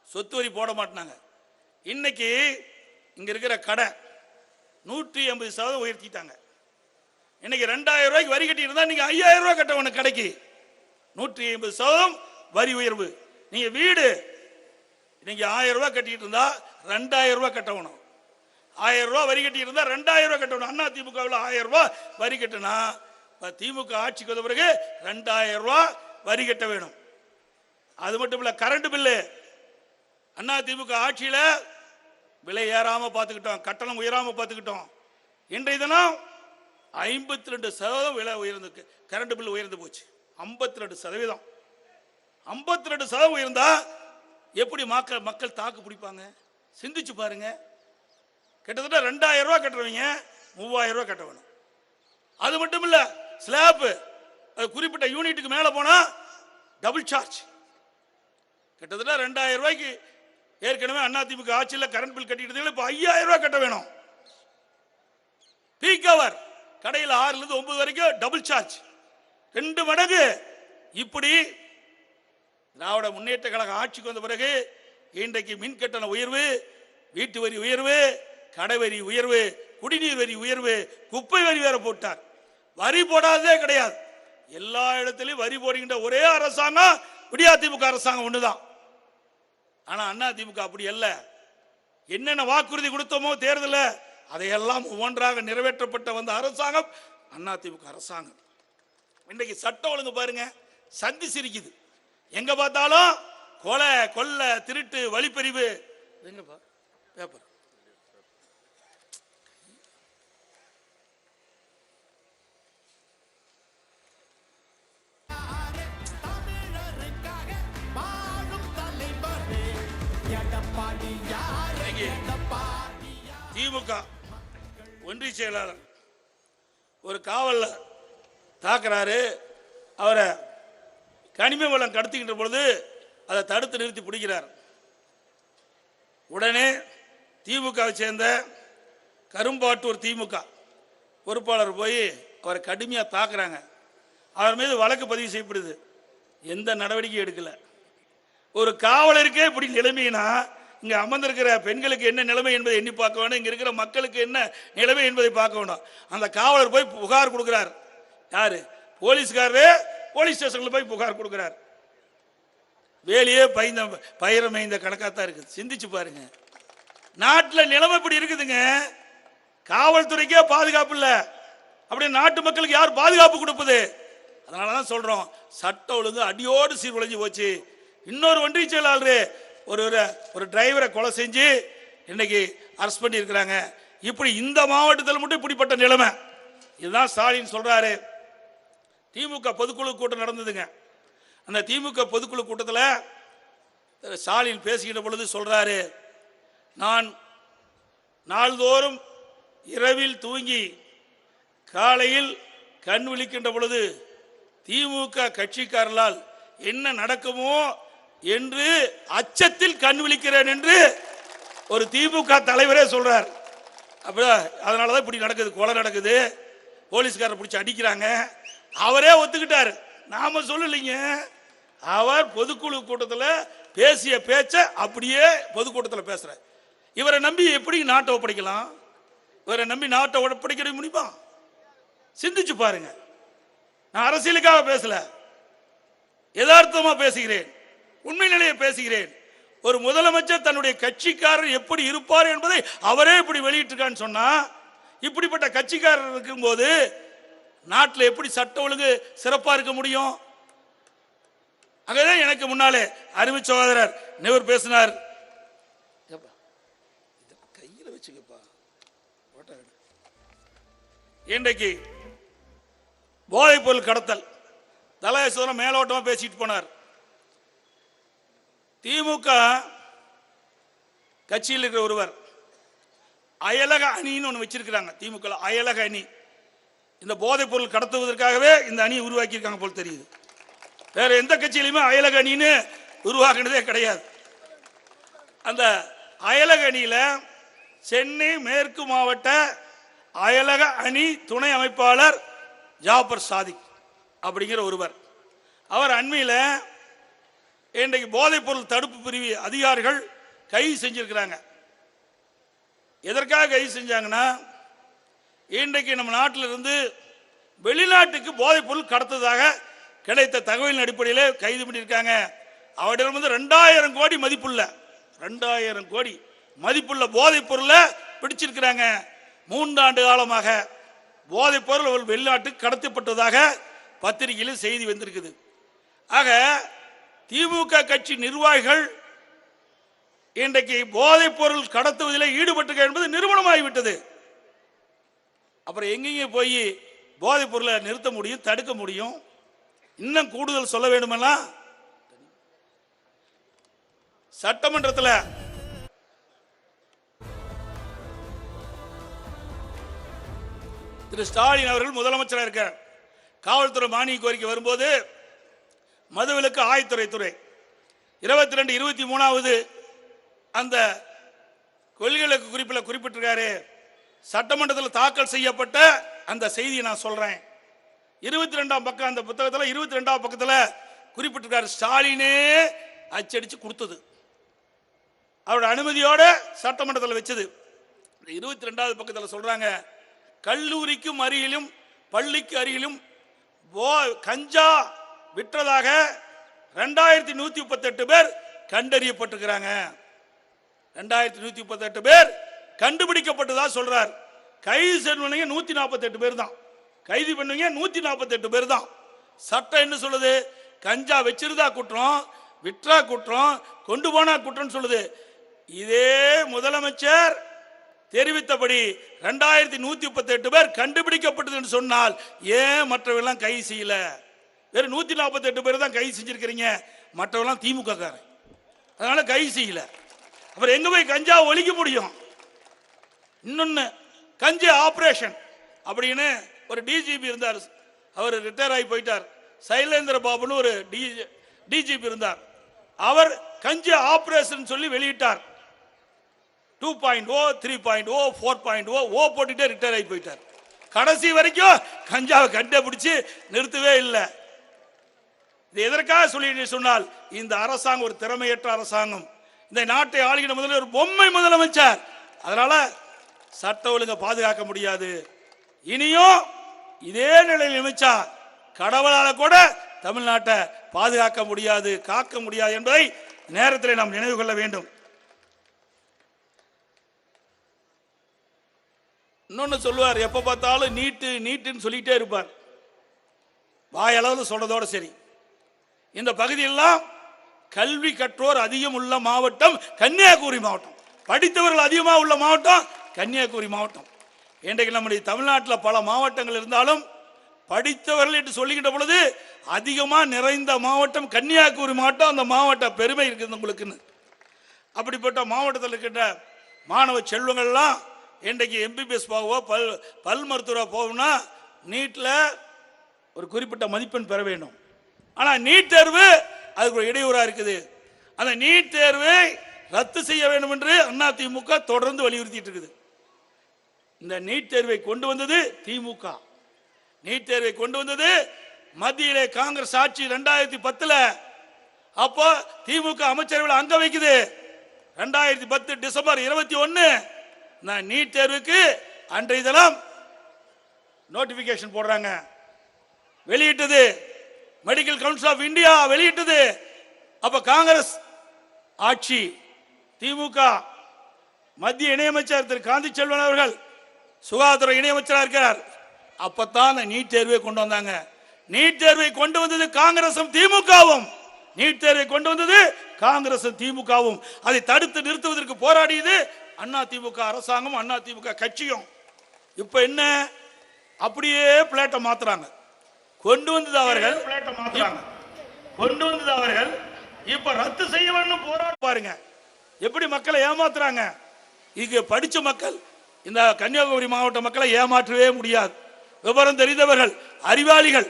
சொத்து வரி போட மாட்டாங்க. இன்னைக்கு இங்க இருக்கிற கடை 180% உயர்த்திட்டாங்க. இன்னைக்கு 2000 ரூபாய்க்கு வரி கட்டி இருந்தா நீங்க 5000 ரூபாய் கட்டணும். கடைக்கு 180% வரி உயர்வு. நீங்க வீடு நீங்க 1000 ரூபாய் கட்டிட்டு இருந்தா 2000 ரூபாய் கட்டணும். 1000 ரூபாய் வரி கட்டி இருந்தா 2000 ரூபாய் கட்டணும். அண்ணா திமுகவில் 1000 ரூபாய் வரி கட்டினா திமுக ஆட்சிக்கு வந்த பிறகு 2000 ரூபாய் வரி கட்ட வேணும். அது மட்டும் இல்ல, கரண்ட் பில்லு அண்ணா திமுக ஆட்சியில விலை ஏறாம பார்த்துக்கிட்டோம், கட்டணம் உயராம பார்த்துக்கிட்டோம். இன்றைய தினம் 52% விலை உயர்ந்து, கரண்ட் பில் உயர்ந்து போச்சு. 52%. 52% உயர்ந்தா எப்படி மக்கள் தாக்கு பிடிப்பாங்க? சிந்திச்சு பாருங்க. கிட்டத்தட்ட 2000 ரூபாய் கட்டுறவங்க 3000 ரூபாய் கட்ட வேணும். அது மட்டும் இல்ல, ஸ்லாப் குறிப்பிட்ட யூனிட்டுக்கு மேல போனா டபுள் சார்ஜ். கிட்டத்தட்ட 2000 ரூபாய்க்கு ஏற்கனவே அதிமுக ஆட்சியில் கரண்ட் பில் கட்டிட்டு இப்ப 5000 ரூபாய் கட்ட வேணும். பீக் அவர் கடையில் 6 லிருந்து 9 வரைக்கும் டபுள் சார்ஜ், 2 மடங்கு. இப்படி திராவிட முன்னேற்ற கழக ஆட்சிக்கு வந்த பிறகு இன்றைக்கு மின் கட்டண உயர்வு, வீட்டு வரி உயர்வு, கடை வரி உயர்வு, குடிநீர் வரி உயர்வு, குப்பை வரி வேற போட்டார். வரி போடாததே கிடையாது. எல்லா இடத்திலும் வரி போடுகின்ற ஒரே அரசாங்கம் விடியா திமுக அரசாங்கம் ஒண்ணுதான். ஆனா அண்ணா திமுக அப்படி அல்ல. என்னென்ன வாக்குறுதி கொடுத்தோமோ தேர்தல அதையெல்லாம் ஒவ்வொன்றாக நிறைவேற்றப்பட்ட வந்த அரசாங்கம் அண்ணா திமுக அரசாங்கம். இன்றைக்கு சட்டம் ஒழுங்கு பாருங்க, சந்தி சிரிக்குது. எங்க பார்த்தாலும் கொலை, கொள்ளை, திருட்டு, வழிப்பறிவு. எங்கப்பா பேப்பர்? திமுக ஒன்றிய செயலாளர் ஒரு காவல்ல தாக்குறாரு. அவரை கனிம வளம் கடத்துகின்ற பொழுது அதை தடுத்து நிறுத்தி பிடிக்கிறார். உடனே திமுகவை சேர்ந்த கரும்பாட்டூர் திமுக பொறுப்பாளர் போய் அவரை கடுமையாக தாக்குறாங்க. அவர் மீது வழக்கு பதிவு செய்யப்படுது. எந்த நடவடிக்கையும் எடுக்கல. ஒரு காவலருக்கே இப்படி நிலைமைனா இங்க அமர்ந்திருக்கிற பெண்களுக்கு என்ன நிலைமை என்பதை எண்ணி பார்க்க வேணும். இங்க இருக்கிற மக்களுக்கு என்ன நிலைமை என்பதை பார்க்க வேணும். அந்த காவலர் போய் புகார் கொடுக்கிறார். யாரு? போலீஸ்காரரு போலீஸ் ஸ்டேஷன்ல போய் புகார் கொடுக்கிறார். வேலையே பயிரமைந்த கணக்காத்தான் இருக்குது. சிந்திச்சு பாருங்க. நாட்டில் நிலைமை இப்படி இருக்குதுங்க. காவல்துறைக்கே பாதுகாப்பு இல்லை. அப்படி நாட்டு மக்களுக்கு யார் பாதுகாப்பு கொடுப்பது? அதனாலதான் சொல்றோம், சட்ட ஒழுங்கு அடியோடு சீர்குலைஞ்சு போச்சு. இன்னொரு ஒன்றிய செயலாளர் ஒரு டிரைவரை கொலை செஞ்சு இன்னைக்கு அரெஸ்ட் பண்ணி இருக்கிறாங்க. இப்படி இந்த மாவட்டத்தில் மட்டும் இப்படிப்பட்ட நிலைமை. இதுதான் ஸ்டாலின் சொல்றாரு. திமுக பொதுக்குழு கூட்டம் நடந்ததுங்க. அந்த திமுக பொதுக்குழு கூட்டத்தில் ஸ்டாலின் பேசுகின்ற பொழுது சொல்றாரு, நான் நாள்தோறும் இரவில் தூங்கி காலையில் கண் விழிக்கின்ற பொழுது திமுக கட்சிக்காரர்களால் என்ன நடக்குமோ என்று அச்சத்தில் கண் விழிக்கிறேன் என்று ஒரு திமுக தலைவரே சொல்றார். அதனாலதான் இப்படி நடக்குது, கொலை நடக்குது, போலீஸ்காரர் பிடிச்சி அடிக்கிறாங்க. அவரே ஒத்துக்கிட்டார், நாம சொல்லலைங்க. அவர் பொதுக்குழு கூட்டத்தில் பேசிய பேச்ச அப்படியே பொதுக்கூட்டத்தில் பேசுற. இவரை நம்பி எப்படி நாட்டை ஒப்படைக்கலாம்? இவரை நம்பி நாட்டை ஒப்படைக்க முடியுமா? சிந்திச்சு பாருங்க. நான் அரசியலுக்காக பேசல, யதார்த்தமா பேசுகிறேன், உண்மை நிலையை பேசுகிறேன். ஒரு முதலமைச்சர் தன்னுடைய கட்சிக்காரர் எப்படி இருப்பார் என்பதை அவரே இப்படி வெளியிட்டிருக்கான்னு சொன்னா, இப்படிப்பட்ட கட்சிக்காரர் இருக்கும்போது நாட்டில் எப்படி சட்ட ஒழுங்கு சிறப்பா இருக்க முடியும்? அங்கதான் எனக்கு முன்னாலே அருமை சகோதரர் நெவர் பேசினார். கையில வச்சுக்கப்பா, இன்றைக்கு போதைப் பொருள் கடத்தல் தலயசுவரம் மேலோட்டமா பேசிட்டு போனார். திமுக கட்சியில் இருக்கிற ஒருவர் அயலக அணின்னு ஒன்று வச்சிருக்கிறாங்க. திமுக அயலக அணி இந்த போதைப் பொருள் கடத்துவதற்காகவே இந்த அணியை உருவாக்கி இருக்காங்க போல் தெரியுது. வேற எந்த கட்சியிலுமே அயலக அணின்னு உருவாக்குனதே கிடையாது. அந்த அயலக அணியில சென்னை மேற்கு மாவட்ட அயலக அணி துணை அமைப்பாளர் ஜாபர் சாதிக் அப்படிங்கிற ஒருவர், அவர் அண்மையில் இன்றைக்கு போதைப் பொருள் தடுப்பு பிரிவு அதிகாரிகள் கைது செஞ்சிருக்கிறாங்க. எதற்காக கைது செஞ்சாங்கன்னா, இன்றைக்கு நம்ம நாட்டில் இருந்து வெளிநாட்டுக்கு போதைப் பொருள் கடத்ததாக கிடைத்த தகவலின் அடிப்படையில் கைது பண்ணியிருக்காங்க. அவரிடம் வந்து 2000 கோடி மதிப்புள்ள 2000 கோடி மதிப்புள்ள போதைப் பொருளை பிடிச்சிருக்கிறாங்க. 3 ஆண்டு காலமாக போதைப் பொருள் வெளிநாட்டுக்கு கடத்தப்பட்டதாக பத்திரிகையில் செய்தி வந்திருக்குது. ஆக திமுக கட்சி நிர்வாகிகள் இன்றைக்கு போதைப் பொருள் கடத்துவதில் ஈடுபட்டு என்பது நிரூபணமாகிவிட்டது. அப்புறம் எங்கெங்க போய் போதைப் பொருளை நிறுத்த முடியும், தடுக்க முடியும்? இன்னும் கூடுதல் சொல்ல வேண்டுமெல்லாம் சட்டமன்றத்தில் திரு ஸ்டாலின் அவர்கள் முதலமைச்சராக இருக்கார். காவல்துறை மானிய கோரிக்கை வரும்போது மதுவிலக்கு ஆயத்துறை 22, 23வது அந்த கொள்கைகளுக்கு குறிப்பில் குறிப்பிட்டிருக்காரு. சட்டமன்றத்தில் தாக்கல் செய்யப்பட்ட அந்த செய்தியை நான் சொல்றேன். 22ஆம் பக்கம் அந்த புத்தகத்தில் 22ஆம் பக்கத்தில் குறிப்பிட்டிருக்காரு. ஸ்டாலினே அச்சடிச்சு கொடுத்தது, அவரோட அனுமதியோட சட்டமன்றத்தில் வச்சது. 22வது பக்கத்தில் சொல்றாங்க, கல்லூரிக்கும் அருகிலும் பள்ளிக்கு அருகிலும் கஞ்சா விற்றதாக 2138 பேர் கண்டறியப்பட்டிருக்கிறாங்க. 2138 பேர் கண்டுபிடிக்கப்பட்டதா சொல்றார். கைது செய்வீங்க 148 பேர் தான். கைது பண்ணுவீங்க 148 பேர் தான். சட்டம் என்ன சொல்லுது? கஞ்சா வச்சிருந்தா குற்றம், விற்றா குற்றம், கொண்டு போனா குற்றம் சொல்லுது. இதே முதலமைச்சர் தெரிவித்தபடி 2138 பேர் கண்டுபிடிக்கப்பட்டது என்று சொன்னால் ஏன் மற்றவெல்லாம் கைது செய்யல? வெறும் 148 பேர் தான் கைது செஞ்சிருக்கிறீங்க, மற்றவெல்லாம் திமுக காரன், அதனால கைது செய்யல. அப்புறம் எங்க போய் கஞ்சா ஒழிக்க முடியும்? இன்னொன்னு, கஞ்சா ஆபரேஷன் அப்படின்னு ஒரு டிஜிபி இருந்தார், அவர் ரிட்டையர் ஆகி போயிட்டார். சைலேந்திர பாபுன்னு ஒரு டிஜிபி இருந்தார். அவர் கஞ்சா ஆபரேஷன் சொல்லி வெளியிட்டார். 2.0, 3.0, 4.0 ஓ போட்டுட்டே ரிட்டையர் ஆகி போயிட்டார். கடைசி வரைக்கும் கஞ்சாவை கண்டுபிடிச்சு நிறுத்தவே இல்லை. இது எதற்காக சொல்லி சொன்னால், இந்த அரசாங்கம் ஒரு திறமையற்ற அரசாங்கம். இந்த நாட்டை ஆளுகிற முதல்ல ஒரு பொம்மை முதலமைச்சர். அதனால சட்ட ஒழுங்கை பாதுகாக்க முடியாது. இனியும் இதே நிலையில் நினைச்சா கடவுளால கூட தமிழ்நாட்டை பாதுகாக்க முடியாது, காக்க முடியாது என்பதை நேரத்தில் நாம் நினைவு கொள்ள வேண்டும். இன்னொன்னு சொல்லுவார், எப்ப பார்த்தாலும் நீட்டு நீட்டுன்னு சொல்லிட்டே இருப்பார். வாயளவில் சொல்றதோட சரி. இந்த பகுதியெல்லாம் கல்வி கற்றோர் அதிகம் உள்ள மாவட்டம் கன்னியாகுமரி மாவட்டம், படித்தவர்கள் அதிகமாக உள்ள மாவட்டம் கன்னியாகுமரி மாவட்டம். இன்றைக்கு நம்முடைய தமிழ்நாட்டில் பல மாவட்டங்கள் இருந்தாலும் படித்தவர்கள் என்று சொல்லுகின்ற பொழுது அதிகமாக நிறைந்த மாவட்டம் கன்னியாகுமரி மாவட்டம். அந்த மாவட்ட பெருமை இருக்குது உங்களுக்குன்னு. அப்படிப்பட்ட மாவட்டத்தில் இருக்கின்ற மாணவ செல்வங்கள்லாம் இன்றைக்கு எம்பிபிஎஸ் போகவோ பல் மருத்துவராக போகணும்னா நீட்டில் ஒரு குறிப்பிட்ட மதிப்பெண் பெற வேண்டும். ஆனால் நீட் தேர்வு அதுக்கு ஒரு இடையூறாக இருக்குது. அந்த நீட் தேர்வை ரத்து செய்ய வேண்டும் என்று அதிமுக தொடர்ந்து வலியுறுத்திட்டு இருக்குது. இந்த நீட் தேர்வை கொண்டு வந்தது திமுக. நீட் தேர்வை கொண்டு வந்தது மத்தியிலே காங்கிரஸ் ஆட்சி 2010. அப்போ திமுக அமைச்சரவையில் அங்க வைக்குது. 2010 டிசம்பர் 21 நீட் தேர்வுக்கு அன்றைய தினம் நோட்டிபிகேஷன் போடுறாங்க. வெளியிட்டது மெடிக்கல் கவுன்சில் ஆஃப் இந்தியா வெளியிட்டது. அப்ப காங்கிரஸ் ஆட்சி, திமுக மத்திய இணையமைச்சர் திரு காந்தி செல்வன் அவர்கள் சுகாதார இணையமைச்சராக இருக்கிறார். அப்பதான் நீட் தேர்வை கொண்டு வந்தாங்க. நீட் தேர்வை கொண்டு வந்தது காங்கிரசும் திமுகவும். நீட் தேர்வை கொண்டு வந்தது காங்கிரசும் திமுகவும். அதை தடுத்து நிறுத்துவதற்கு போராடியது அதிமுக அரசாங்கம், அதிமுக கட்சியும். இப்ப என்ன அப்படியே பிளேட்டை மாத்துறாங்க. கொண்டு வந்தது அவர்கள் இப்ப ரத்து செய்ய வேண்டும் போராட பாருங்க எப்படி மக்களை ஏமாத்துறாங்க. இங்க படிச்ச மக்கள் இந்த கன்னியாகுமரி மாவட்ட மக்களை ஏமாற்றவே முடியாது. விவரம் தெரிந்தவர்கள், அறிவாளிகள்,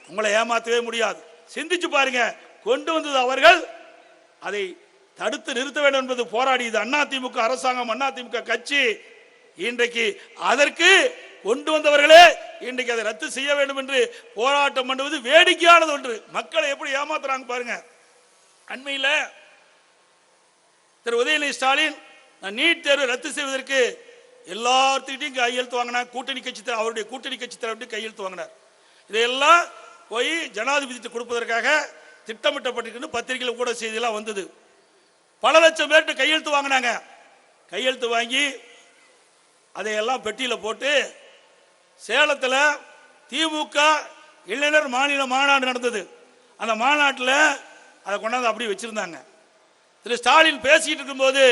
உங்களை ஏமாற்றவே முடியாது. சிந்திச்சு பாருங்க. கொண்டு வந்தது அவர்கள், அதை தடுத்து நிறுத்த வேண்டும் என்பது போராடியது அதிமுக அரசாங்கம், அதிமுக கட்சி. இன்றைக்கு அதற்கு கொண்டு வந்தவர்களே இன்றைக்கு அதை ரத்து செய்ய வேண்டும் என்று போராட்டம் பண்ணுவது வேடிக்கையானது ஒன்று. மக்களை எப்படி ஏமாத்துறாங்க பாருங்க. அண்மையில் திரு உதயநிதி ஸ்டாலின் நீட் தேர்வு ரத்து செய்வதற்கு எல்லார்த்திட்டையும் கையெழுத்து வாங்கினார். கூட்டணி கட்சி அவருடைய கூட்டணி கட்சி தலைவர் கையெழுத்து வாங்கினார். இதையெல்லாம் போய் ஜனாதிபதி கொடுப்பதற்காக திட்டமிட்டப்பட்டிருக்கு. பத்திரிகையில் கூட செய்தியெல்லாம் வந்தது. பல லட்சம் பேர்கிட்ட கையெழுத்து வாங்கினாங்க. கையெழுத்து வாங்கி அதையெல்லாம் பெட்டியில் போட்டு சேலத்தில் திமுக இளைஞர் மாநில மாநாடு நடந்தது. அந்த மாநாட்டில் அதை கொண்டாந்து அப்படி வச்சிருந்தாங்க. திரு ஸ்டாலின் பேசிட்டு இருக்கும்போது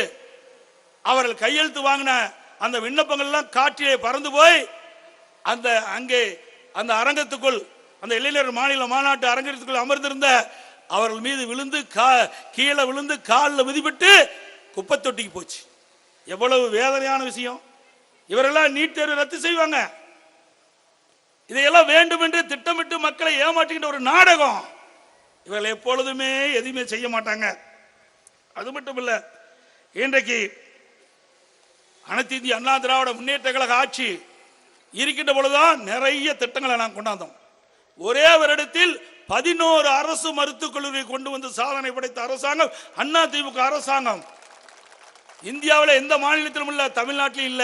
அவர்கள் கையெழுத்து வாங்கின அந்த விண்ணப்பங்கள்லாம் காற்றிலே பறந்து போய் அங்கே அந்த அரங்கத்துக்குள், அந்த இளைஞர் மாநில மாநாட்டு அரங்கத்துக்குள் அமர்ந்திருந்த அவர்கள் மீது விழுந்து கீழே விழுந்து காலில் மிதிப்பட்டு குப்பை தொட்டிக்கு போச்சு. எவ்வளவு வேதனையான விஷயம். இவரெல்லாம் நீட் தேர்வு ரத்து செய்வாங்க. இதையெல்லாம் வேண்டும் என்று திட்டமிட்டு மக்களை ஏமாற்றுகின்ற ஒரு நாடகம். இவர்கள் எப்பொழுதுமே எதுவுமே செய்ய மாட்டாங்க. அது மட்டும் இல்ல, இன்றைக்கு அனைத்து இந்திய அண்ணா திராவிட முன்னேற்ற கழக ஆட்சி இருக்கின்ற பொழுதுதான் நிறைய திட்டங்களை நாம் கொண்டாந்தோம். ஒரே வருடத்தில் 11 அரசு மருத்துவக் கல்லூரியை கொண்டு வந்து சாதனை படைத்த அரசாங்கம் அதிமுக அரசாங்கம். இந்தியாவில் எந்த மாநிலத்திலும் இல்ல, தமிழ்நாட்டிலும் இல்ல.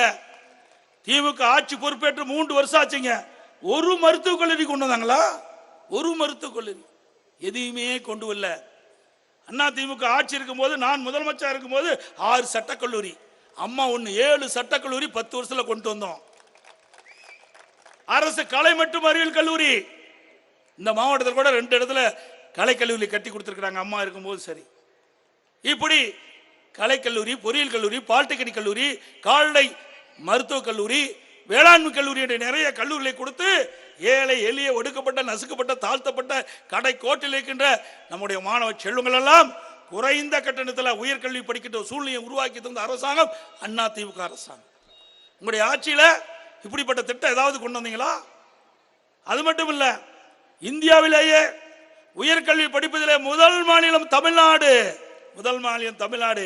திமுக ஆட்சி பொறுப்பேற்று 3 வருஷம் ஆச்சுங்க. ஒரு மருத்துவக் கல்லூரி கொண்டு வந்தாங்களா? ஒரு மருத்துவக் கல்லூரி எதையுமே கொண்டு வரல. அதிமுக ஆட்சி இருக்கும்போது, நான் முதலமைச்சர் இருக்கும்போது 6 சட்டக்கல்லூரி, அம்மா 7 சட்டக்கல்லூரி 10 வருஷத்துல கொண்டு வந்தோம். அரசு கலை மற்றும் அறிவியல் கல்லூரி இந்த மாவட்டத்தில் கூட 2 இடத்துல கலைக்கல்லூரி கட்டி கொடுத்திருக்கிறாங்க அம்மா இருக்கும்போது. சரி, இப்படி கலைக்கல்லூரி, பொறியியல் கல்லூரி, பாலிடெக்னிக் கல்லூரி, கால்நடை மருத்துவக் கல்லூரி, வேளாண்மை கல்லூரி என்ற நிறைய கல்லூரிகளை கொடுத்து ஏழை எளிய ஒடுக்கப்பட்ட நசுக்கப்பட்ட தாழ்த்தப்பட்ட கடை கோட்டில் இருக்கின்ற நம்முடைய மாணவ செல்வங்கள் எல்லாம் குறைந்த கட்டணத்தில் உயர்கல்வி படிக்கின்ற சூழ்நிலையை உருவாக்கி தந்த அரசாங்கம் அதிமுக அரசாங்கம். உங்களுடைய ஆட்சியில் இப்படிப்பட்ட திட்டம் ஏதாவது கொண்டு வந்தீங்களா? அது மட்டும் இல்ல, இந்தியாவிலேயே உயர்கல்வி படிப்பதிலே முதல் மாநிலம் தமிழ்நாடு. முதல் மாநிலம் தமிழ்நாடு.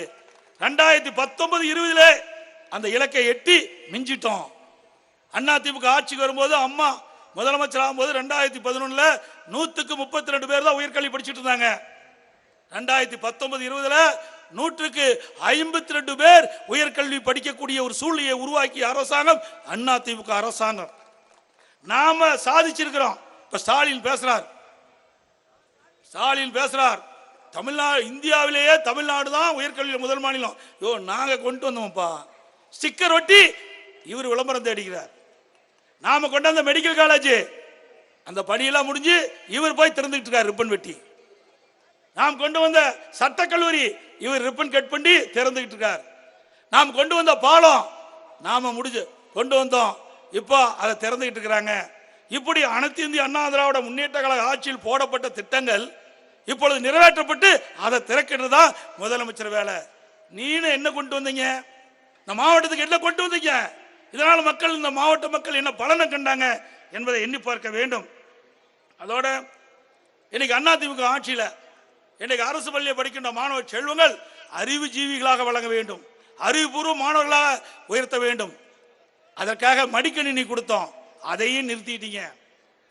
2019-20 அந்த இலக்கை எட்டி மிஞ்சிட்டோம். அதிமுக ஆட்சிக்கு வரும்போது, அம்மா முதலமைச்சர் ஆகும்போது 2011 100க்கு 32 பேர் தான் உயர்கல்வி படிச்சுட்டு இருந்தாங்க. 2019-20 100க்கு 52 பேர் உயர்கல்வி படிக்கக்கூடிய ஒரு சூழ்நிலையை உருவாக்கிய அரசாங்கம் அதிமுக அரசாங்கம். நாம சாதிச்சிருக்கிறோம். இப்ப ஸ்டாலின் பேசுறார் தமிழ்நாடு, இந்தியாவிலேயே தமிழ்நாடு தான் உயர்கல்வியில் முதல் மாநிலம். நாங்க கொண்டு வந்தோம்ப்பா. ஸ்டிக்கர் ஒட்டி இவர் விளம்பரம் தேடிக்கிறார். நாம கொண்டு வந்த மெடிக்கல் காலேஜ் அந்த பணியெல்லாம் முடிஞ்சு இவர் போய் திறந்துட்டு இருக்கார் ரிப்பன் வெட்டி. நாம் கொண்டு வந்த சட்டக்கல்லூரி இவர் ரிப்பன் கட் பண்ணி திறந்துகிட்டு இருக்கார். நாம் கொண்டு வந்த பாலம் நாம முடிஞ்சு கொண்டு வந்தோம், இப்போ அதை திறந்துகிட்டு இருக்கிறாங்க. இப்படி அனைத்து இந்திய அண்ணா திராவிட முன்னேற்ற கழக ஆட்சியில் போடப்பட்ட திட்டங்கள் இப்பொழுது நிறைவேற்றப்பட்டு அதை திறக்கிறது தான் முதலமைச்சர் வேலை. நீனு என்ன கொண்டு வந்தீங்க? இந்த மாவட்டத்துக்கு என்ன கொண்டு வந்தீங்க? இதனால் மக்கள், இந்த மாவட்ட மக்கள் என்ன பலனை கண்டாங்க என்பதை எண்ணி பார்க்க வேண்டும். அதோட இன்னைக்கு அதிமுக ஆட்சியில் இன்னைக்கு அரசு பள்ளியை படிக்கின்ற மாணவ செல்வங்கள் அறிவு ஜீவிகளாக வழங்க வேண்டும், அறிவுபூர்வ மாணவர்களாக உயர்த்த வேண்டும். அதற்காக மடிக்கணினி கொடுத்தோம், அதையும் நிறுத்திட்டீங்க.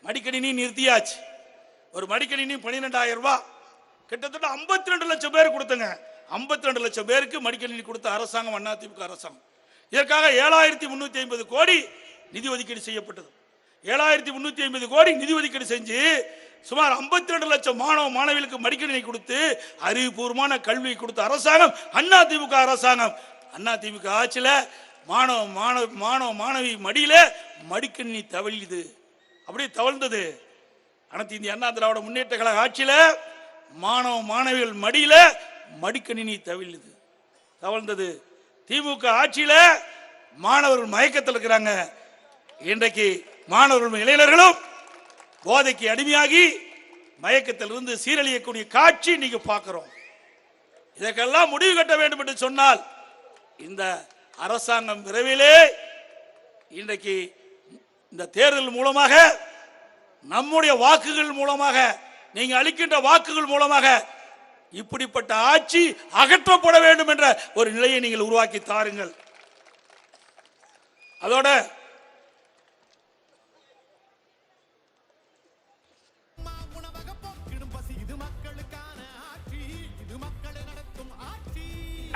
மடிக்கணினி நிறுத்தியாச்சு. ஒரு மடிக்கணினி 12,000 ரூபாய், கிட்டத்தட்ட 52 லட்சம் பேர் கொடுத்தங்க. 52 லட்சம் பேருக்கு மடிக்கணினி கொடுத்த அரசாங்கம் அதிமுக அரசாங்கம். இதற்காக 7,350 கோடி நிதி ஒதுக்கீடு செய்யப்பட்டது. 7,350 கோடி நிதி ஒதுக்கீடு செஞ்சு சுமார் 52 லட்சம் மாணவ மாணவிகளுக்கு மடிக்கணினி கொடுத்து அறிவுபூர்வமான கல்வி கொடுத்த அரசாங்கம் அதிமுக அரசாங்கம். அதிமுக ஆட்சியில் மாணவ மாணவி மடியில மடிக்கணினி தவழ்ந்தது. அப்படியே தவழ்ந்தது. அனைத்து இந்திய அண்ணா திராவிட முன்னேற்ற கழக ஆட்சியில மாணவ மாணவிகள் மடியில மடிக்கணினி தவழ்ந்தது. திமுக ஆட்சியில மாணவர்கள் மயக்கத்தில் இருக்கிறாங்க. இன்றைக்கு மாணவர்களும் இளைஞர்களும் போதைக்கு அடிமையாகி மயக்கத்திலிருந்து சீரழியக்கூடிய காட்சி நீங்க பார்க்கிறோம். இதற்கெல்லாம் முடிவு கட்ட வேண்டும் என்று சொன்னால் இந்த அரசாங்கம் விரைவிலே இன்றைக்கு இந்த தேர்தல் மூலமாக நம்முடைய வாக்குகள் மூலமாக நீங்க அளிக்கின்ற வாக்குகள் மூலமாக இப்படிப்பட்ட ஆட்சி அகற்றப்பட வேண்டும் என்ற ஒரு நிலையை நீங்கள் உருவாக்கி தாருங்கள். அதோட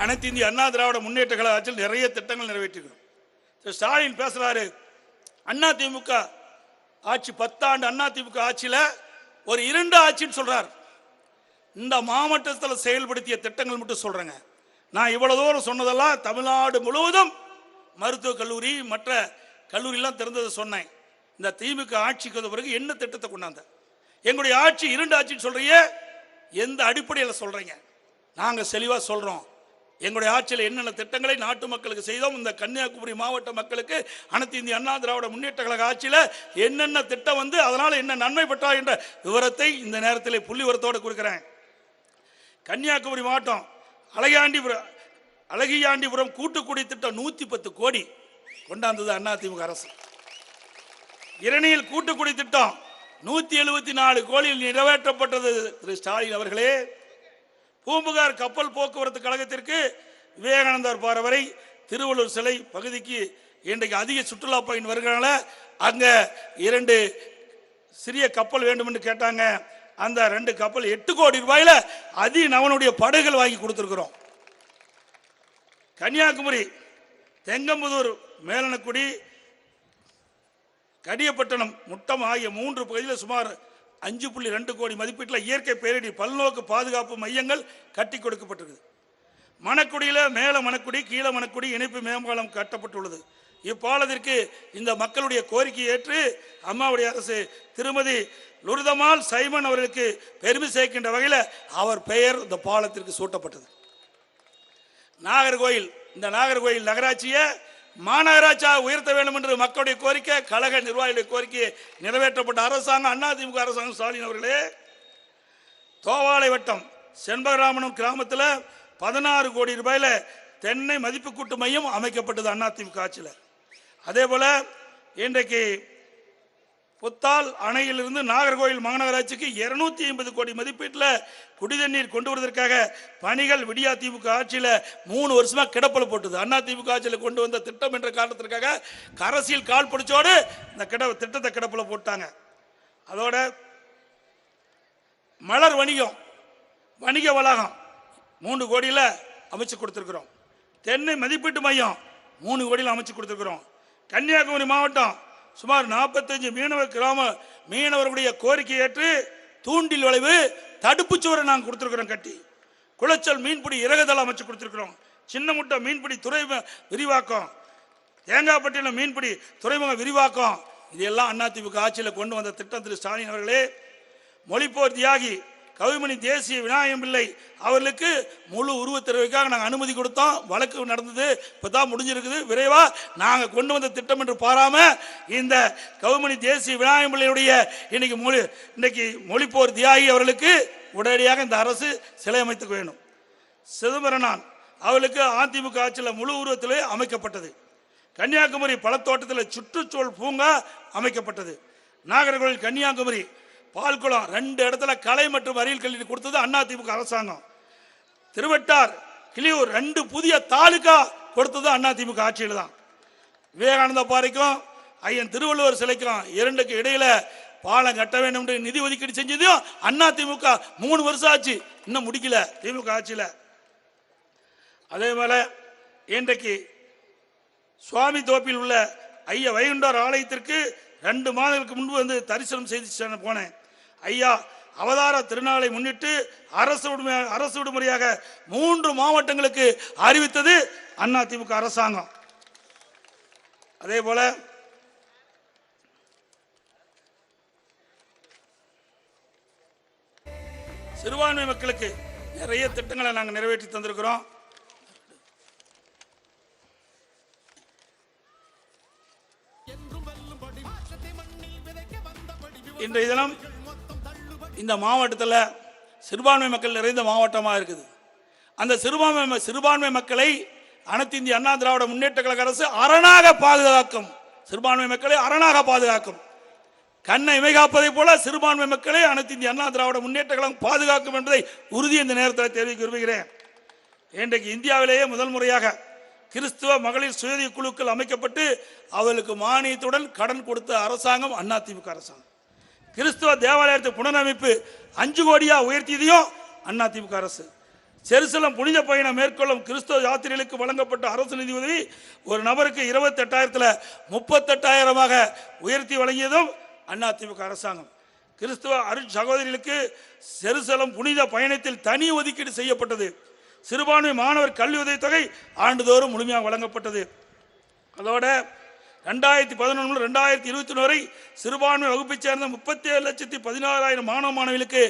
அனைத்து இந்திய அண்ணா திராவிட முன்னேற்ற கழக ஆட்சியில் நிறைய திட்டங்கள் நிறைவேற்றிருக்கிறோம். ஸ்டாலின் பேசுறாரு, அண்ணா திமுக ஆட்சி 10 ஆண்டு அண்ணா திமுக ஆட்சியில ஒரு 2 ஆட்சின்னு சொல்றார். இந்த மாவட்டத்தில் செயல்படுத்திய திட்டங்கள் மட்டும் சொல்றேங்க. நான் இவ்வளவு தூரம் சொன்னதெல்லாம் தமிழ்நாடு முழுவதும் மருத்துவக் கல்லூரி மற்ற கல்லூரியெல்லாம் திறந்ததை சொன்னேன். இந்த திமுக ஆட்சிக்கு வந்த பிறகு என்ன திட்டத்தை கொண்டாந்த? எங்களுடைய ஆட்சி 2 ஆட்சின்னு சொல்றீங்க, எந்த அடிப்படையில் சொல்றீங்க? நாங்க தெளிவா சொல்றோம். எங்களுடைய ஆட்சியில் என்னென்ன திட்டங்களை நாட்டு மக்களுக்கு செய்தோம், இந்த கன்னியாகுமரி மாவட்ட மக்களுக்கு அனைத்து இந்திய அண்ணா திராவிட முன்னேற்ற கழக ஆட்சியில் என்னென்ன திட்டம் வந்து அதனால என்ன நன்மை பெற்றா என்ற விவரத்தை இந்த நேரத்தில் புள்ளி விவரத்தோடு கொடுக்கிறேன். கன்னியாகுமரி மாவட்டம் அழகியாண்டிபுரம் கூட்டுக்குடி திட்டம் 110 கோடி கொண்டாந்தது அதிமுக அரசு. இரணியில் கூட்டுக்குடி திட்டம் 174 கோடியில் நிறைவேற்றப்பட்டது திரு ஸ்டாலின் அவர்களே. பூம்புகார் கப்பல் போக்குவரத்து கழகத்திற்கு விவேகானந்தர் பாறை வரை திருவள்ளூர் சிலை பகுதிக்கு இன்றைக்கு அதிக சுற்றுலா பயணி வருகிறனால அங்க 2 சிறிய கப்பல் வேண்டும் என்று கேட்டாங்க. அந்த 2 கப்பல் 8 கோடி ரூபாயில அதிநவனுடைய படகுகள் வாங்கி கொடுத்திருக்கிறோம். கன்னியாகுமரி தெங்கம்புதூர் மேலனக்குடி கடியப்பட்டணம் முட்டம் ஆகிய 3 பகுதியில் சுமார் 5.2 கோடி மதிப்பீட்டில் இயற்கை பேரிடர் பல்நோக்கு பாதுகாப்பு மையங்கள் கட்டி கொடுக்கப்பட்டிருக்கு. மணக்குடியில் மேல மணக்குடி கீழ மணக்குடி இணைப்பு மேம்பாலம் கட்டப்பட்டுள்ளது. இப்பாலத்திற்கு இந்த மக்களுடைய கோரிக்கையை ஏற்று அம்மாவுடைய அரசு திருமதி லுர்தமால் சைமன் அவர்களுக்கு பெருமை சேர்க்கின்ற வகையில் அவர் பெயர் இந்த பாலத்திற்கு சூட்டப்பட்டது. நாகர்கோயில், இந்த நாகர்கோயில் நகராட்சியை மாநகராட்சியாக உயர்த்த வேண்டும் என்று மக்களுடைய கோரிக்கை, கழக நிர்வாகிகளுடைய கோரிக்கை நிறைவேற்றப்பட்ட அரசாங்கம் அதிமுக அரசாங்கம். ஸ்டாலின் அவர்களே, தோவாளை வட்டம் செண்பகராமனம் கிராமத்தில் 16 கோடி ரூபாயில தென்னை மதிப்பு கூட்டு மையம் அமைக்கப்பட்டது அதிமுக ஆட்சியில். அதே போல இன்றைக்கு புத்தால் அணையிலிருந்து நாகர்கோவில் மாநகராட்சிக்கு 250 கோடி மதிப்பீட்டில் குடிதண்ணீர் கொண்டு வருவதற்காக பணிகள் விடியா திமுக ஆட்சியில் 3 வருஷமா கிடப்பில் போட்டது. அதிமுக ஆட்சியில் கொண்டு வந்த திட்டம் என்ற காரணத்திற்காக அரசியல் கால் பிடிச்சோடு இந்த திட்டத்தை கிடப்பில் போட்டாங்க. அதோட மலர் வணிக வளாகம் 3 கோடியில் அமைச்சு கொடுத்திருக்கிறோம். தென்னை மதிப்பீட்டு மையம் 3 கோடியில் அமைச்சு கொடுத்திருக்கிறோம். கன்னியாகுமரி மாவட்டம் சுமார் 45 மீனவர்களுடைய கோரிக்கை ஏற்று தூண்டில் வளைவு தடுப்பு சுவரை நாங்கள் கொடுத்திருக்கிறோம் கட்டி. குளச்சல் மீன்பிடி இறகுதளம் அமைச்சு கொடுத்திருக்கிறோம். சின்ன முட்டை மீன்பிடி துறைமுக விரிவாக்கம், தேங்காய்பட்டினம் மீன்பிடி துறைமுக விரிவாக்கம், இதெல்லாம் அதிமுக ஆட்சியில் கொண்டு வந்த திட்டம். திரு ஸ்டாலின் அவர்களே, மொழிப்போர் தியாகி கவிமணி தேசிய விநாயகம் பிள்ளை அவர்களுக்கு முழு உருவத்திறவைக்காக நாங்கள் அனுமதி கொடுத்தோம். வழக்கு நடந்தது, இப்போதான் முடிஞ்சிருக்குது. விரைவா நாங்கள் கொண்டு வந்த திட்டம் என்று பாராம இந்த கவிமணி தேசிய விநாயகம் பிள்ளையுடைய இன்னைக்கு மொழிப்போர் தியாகி அவர்களுக்கு உடனடியாக இந்த அரசு சிலை அமைத்துக்க வேண்டும். சிதம்பரனான் அவர்களுக்கு அதிமுக ஆட்சியில் முழு உருவத்திலே அமைக்கப்பட்டது. கன்னியாகுமரி பழத்தோட்டத்தில் சுற்றுச்சூழல் பூங்கா அமைக்கப்பட்டது. நாகர்கோவில் கன்னியாகுமரி பால்குளம் 2 இடத்துல கலை மற்றும் அறிவியல் கல்வி கொடுத்தது அதிமுக அரசாங்கம். திருவட்டார் கிளியூர் 2 புதிய தாலுகா கொடுத்தது அதிமுக ஆட்சியில் தான். விவேகானந்த பாறைக்கும் ஐயன் திருவள்ளுவர் சிலைக்கும் 2க்கு இடையில பாலம் கட்ட வேண்டும் என்று நிதி ஒதுக்கீடு செஞ்சதும் அதிமுக 3 வருஷம் ஆச்சு, இன்னும் முடிக்கல திமுக ஆட்சியில். அதே போல இன்றைக்கு சுவாமி தோப்பில் உள்ள ஐயா வைகுண்டர் ஆலயத்திற்கு 2 மாதங்களுக்கு முன்பு வந்து தரிசனம் செய்து போனேன். ஐயா அவதார திருநாளை முன்னிட்டு அரசு விடுமுறையாக 3 மாவட்டங்களுக்கு அறிவித்தது அதிமுக அரசாங்கம். அதே போல சிறுபான்மை மக்களுக்கு நிறைய திட்டங்களை நாங்கள் நிறைவேற்றி தந்திருக்கிறோம். என்றும் வெல்லும் இன்றைய தினம் இந்த மாவட்டத்தில் சிறுபான்மை மக்கள் நிறைந்த மாவட்டமாக இருக்குது. அந்த சிறுபான்மை மக்களை அனைத்து இந்திய அண்ணா திராவிட முன்னேற்ற கழக அரசு அரணாக பாதுகாக்கும். சிறுபான்மை மக்களை அரணாக பாதுகாக்கும். கண்ணை இமைகாப்பதை போல சிறுபான்மை மக்களை அனைத்து இந்திய அண்ணா திராவிட முன்னேற்ற கழகம் பாதுகாக்கும் என்பதை உறுதி இந்த நேரத்தில் தெரிவிக்க விரும்புகிறேன். இன்றைக்கு இந்தியாவிலேயே முதல் முறையாக கிறிஸ்துவ மகளிர் சுயஉதவி குழுக்கள் அமைக்கப்பட்டு அவர்களுக்கு மானியத்துடன் கடன் கொடுத்த அரசாங்கம் அதிமுக அரசாங்கம். கிறிஸ்துவ தேவாலயத்தை புனரமைப்பு 5 கோடியா உயர்த்தியதையும் அதிமுக அரசு. ஜெருசலம் புனித பயணம் மேற்கொள்ளும் கிறிஸ்துவ யாத்திரைகளுக்கு வழங்கப்பட்ட அரசு நிதி உதவி ஒரு நபருக்கு 28,000 38,000 உயர்த்தி வழங்கியதும் அதிமுக அரசாங்கம். கிறிஸ்துவ அருள் சகோதரிகளுக்கு ஜெருசலம் புனித பயணத்தில் தனி ஒதுக்கீடு செய்யப்பட்டது. சிறுபான்மை மாணவர் கல்வி உதவித்தொகை ஆண்டுதோறும் முழுமையாக வழங்கப்பட்டது. அதோட 2011 முதல் 2021 வரை சிறுபான்மை வகுப்பைச் சேர்ந்த 37,16,000 மாணவ மாணவிகளுக்கு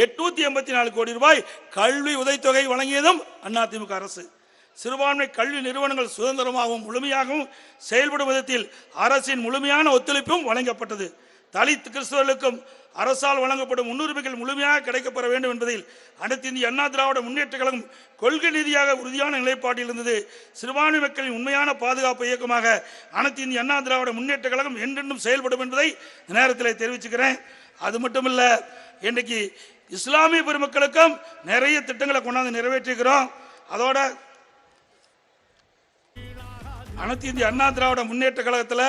884 கோடி ரூபாய் கல்வி உதவித்தொகை வழங்கியதும் அதிமுக அரசு. சிறுபான்மை கல்வி நிறுவனங்கள் சுதந்திரமாகவும் முழுமையாகவும் செயல்படும் விதத்தில் அரசின் முழுமையான ஒத்துழைப்பும் வழங்கப்பட்டது. தலித் கிறிஸ்தவர்களுக்கும் அரசால் வழங்கப்படும் முன்னுரிமைகள் முழுமையாக கிடைக்கப்பெற வேண்டும் என்பதில் அனைத்து இந்திய அண்ணா திராவிட முன்னேற்ற கழகம் கொள்கை ரீதியாக உறுதியான நிலைப்பாட்டில் இருந்தது. சிறுபான்மை மக்களின் உண்மையான பாதுகாப்பு இயக்கமாக அனைத்து இந்திய அண்ணா திராவிட முன்னேற்ற கழகம் என்றென்றும் செயல்படும் என்பதை இந்த நேரத்தில் தெரிவிச்சுக்கிறேன். அது மட்டுமல்ல, இன்றைக்கு இஸ்லாமிய பெருமக்களுக்கும் நிறைய திட்டங்களை கொண்டாந்து நிறைவேற்றிருக்கிறோம். அதோட அனைத்து இந்திய அண்ணா திராவிட முன்னேற்ற கழகத்தில்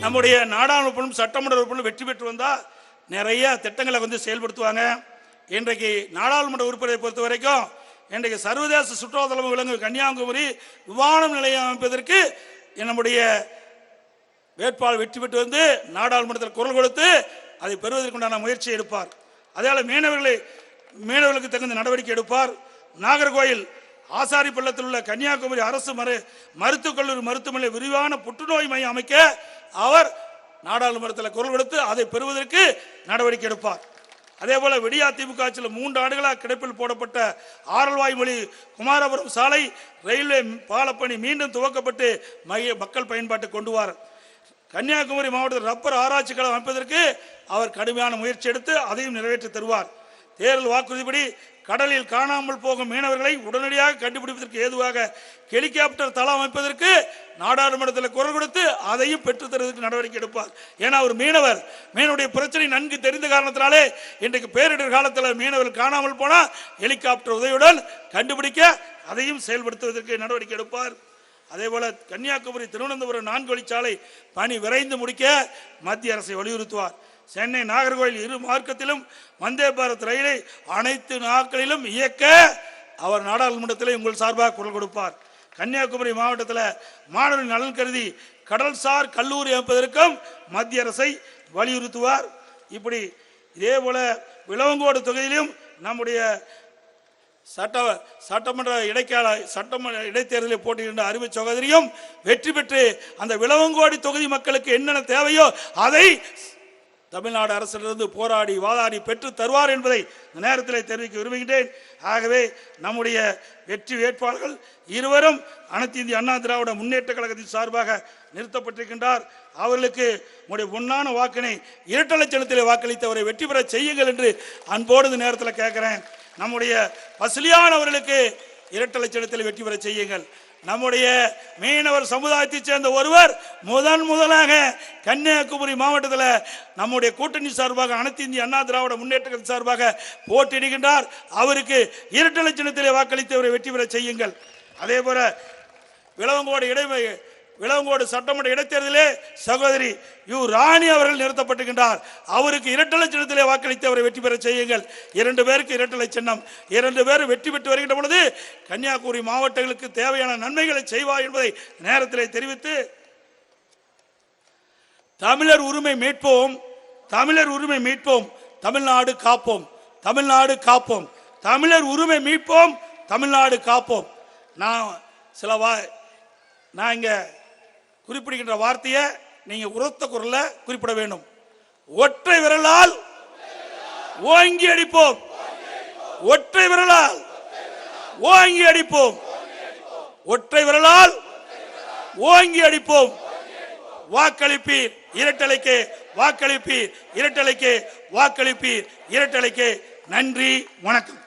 நம்முடைய நாடாளுமன்ற சட்டமன்ற உறுப்பினர் வெற்றி பெற்று வந்தால் நிறைய திட்டங்களை செயல்படுத்துவாங்க. இன்றைக்கு நாடாளுமன்ற உறுப்பினரை பொறுத்த வரைக்கும் இன்றைக்கு சர்வதேச சுற்றுலாத்தலம் விளங்கும் கன்னியாகுமரி விமான நிலையம் அமைப்பதற்கு நம்முடைய வேட்பாளர் வெற்றி பெற்று வந்து நாடாளுமன்றத்தில் குரல் கொடுத்து அதை பெறுவதற்குண்டான முயற்சியை எடுப்பார். அதேபோல் மீனவர்களுக்கு தகுந்த நடவடிக்கை எடுப்பார். நாகர்கோயில் ஆசாரி பள்ளத்தில் உள்ள கன்னியாகுமரி அரசு மருத்துவக் கல்லூரி மருத்துவமனை விரிவான புற்றுநோய் மையம் அமைக்க அவர் நாடாளுமன்றத்தில் குரல் கொடுத்து அதை பெறுவதற்கு நடவடிக்கை எடுப்பார். அதே போல விடியா திமுக ஆட்சியில் 3 ஆண்டுகளாக கிடப்பில் போடப்பட்ட ஆரல்வாய்மொழி குமாரபுரம் சாலை ரயில்வே பாலப்பணி மீண்டும் துவக்கப்பட்டு மக்கள் பயன்பாட்டை கொண்டு வார். கன்னியாகுமரி மாவட்டத்தில் ரப்பர் ஆராய்ச்சி களம் அமைப்பதற்கு அவர் கடுமையான முயற்சி எடுத்து அதையும் நிறைவேற்றி தருவார். தேர்தல் வாக்குறுதிப்படி கடலில் காணாமல் போகும் மீனவர்களை உடனடியாக கண்டுபிடிப்பதற்கு ஏதுவாக ஹெலிகாப்டர் தளம் அமைப்பதற்கு நாடாளுமன்றத்தில் குரல் கொடுத்து அதையும் பெற்றுத் தருவதற்கு நடவடிக்கை எடுப்பார். ஏன்னா ஒரு மீனவருடைய பிரச்சனை நன்கு தெரிந்த காரணத்தினாலே இன்றைக்கு பேரிடர் காலத்தில் மீனவர்கள் காணாமல் போனால் ஹெலிகாப்டர் உதவியுடன் கண்டுபிடிக்க அதையும் செயல்படுத்துவதற்கு நடவடிக்கை எடுப்பார். அதே போல கன்னியாகுமரி திருவனந்தபுரம் 4 வழிச்சாலை பணி விரைந்து முடிக்க மத்திய அரசை வலியுறுத்துவார். சென்னை நாகர்கோவில் 2 மார்க்கத்திலும் வந்தே பாரத் ரயிலை அனைத்து நாட்களிலும் இயக்க அவர் நாடாளுமன்றத்தில் உங்கள் சார்பாக குரல் கொடுப்பார். கன்னியாகுமரி மாவட்டத்தில் மாணவர்கள் நலன் கருதி கடல்சார் கல்லூரி அமைப்பதற்கும் மத்திய அரசை வலியுறுத்துவார். இப்படி இதே போல விளவங்கோடு தொகுதியிலும் நம்முடைய சட்டமன்ற இடைத்தேர்தலில் போட்டியிட்ட அருமை சகோதரியும் வெற்றி பெற்று அந்த விளவங்கோடு தொகுதி மக்களுக்கு என்னென்ன தேவையோ அதை தமிழ்நாடு அரசிலிருந்து போராடி வாதாடி பெற்று தருவார் என்பதை இந்த நேரத்தில் தெரிவிக்க விரும்புகின்றேன். ஆகவே நம்முடைய வெற்றி வேட்பாளர்கள் இருவரும் அனைத்து இந்திய அண்ணா திராவிட முன்னேற்ற கழகத்தின் சார்பாக நிறுத்தப்பட்டிருக்கின்றார். அவர்களுக்கு உங்களுடைய பொன்னான வாக்கினை இரட்டை சின்னத்திலே வாக்களித்தவரை வெற்றி பெற செய்யுங்கள் என்று அன்போடு இந்த நேரத்தில் கேட்கிறேன். நம்முடைய பசுலியான் அவர்களுக்கு இரட்டை சின்னத்தில் வெற்றி பெற செய்யுங்கள். நம்முடைய மீனவர் சமுதாயத்தைச் சேர்ந்த ஒருவர் முதலாக கன்னியாகுமரி மாவட்டத்தில் நம்முடைய கூட்டணி சார்பாக அனைத்து இந்திய அண்ணா திராவிட முன்னேற்ற சார்பாக போட்டியிடுகின்றார். அவருக்கு இரட்டை சின்னத்திலே வாக்களித்தவரை வெற்றி பெற செய்யுங்கள். அதே போல விளவங்கோடு சட்டமன்ற இடைத்தேர்தலிலே சகோதரி ராணி அவர்கள் நிறுத்தப்பட்டுகின்றார். அவருக்கு இரட்டை சின்னத்திலே வாக்களித்து அவரை வெற்றி பெற செய்யுங்கள். 2 பேருக்கு இரட்டை சின்னம். 2 பேர் வெற்றி பெற்று வருகின்ற பொழுது கன்னியாகுமரி மாவட்டங்களுக்கு தேவையான நன்மைகளை செய்வார் என்பதை நேரத்திலே தெரிவித்து தமிழர் உரிமை மீட்போம், தமிழர் உரிமை மீட்போம், தமிழ்நாடு காப்போம், தமிழ்நாடு காப்போம், தமிழர் உரிமை மீட்போம், தமிழ்நாடு காப்போம். நான் இங்க குறிப்பிடுகின்ற வார்த்தையை நீங்க உரத்த குரல்ல குறிப்பிட வேண்டும். ஒற்றை விரலால் ஓங்கி அடிப்போம். ஒற்றை விரலால் ஓங்கி அடிப்போம். ஒற்றை விரலால் ஓங்கி அடிப்போம். வாக்களிப்பீர் இரட்டலைக்கு, வாக்களிப்பீர் இரட்டலைக்கு, வாக்களிப்பீர் இரட்டலைக்கு. நன்றி, வணக்கம்.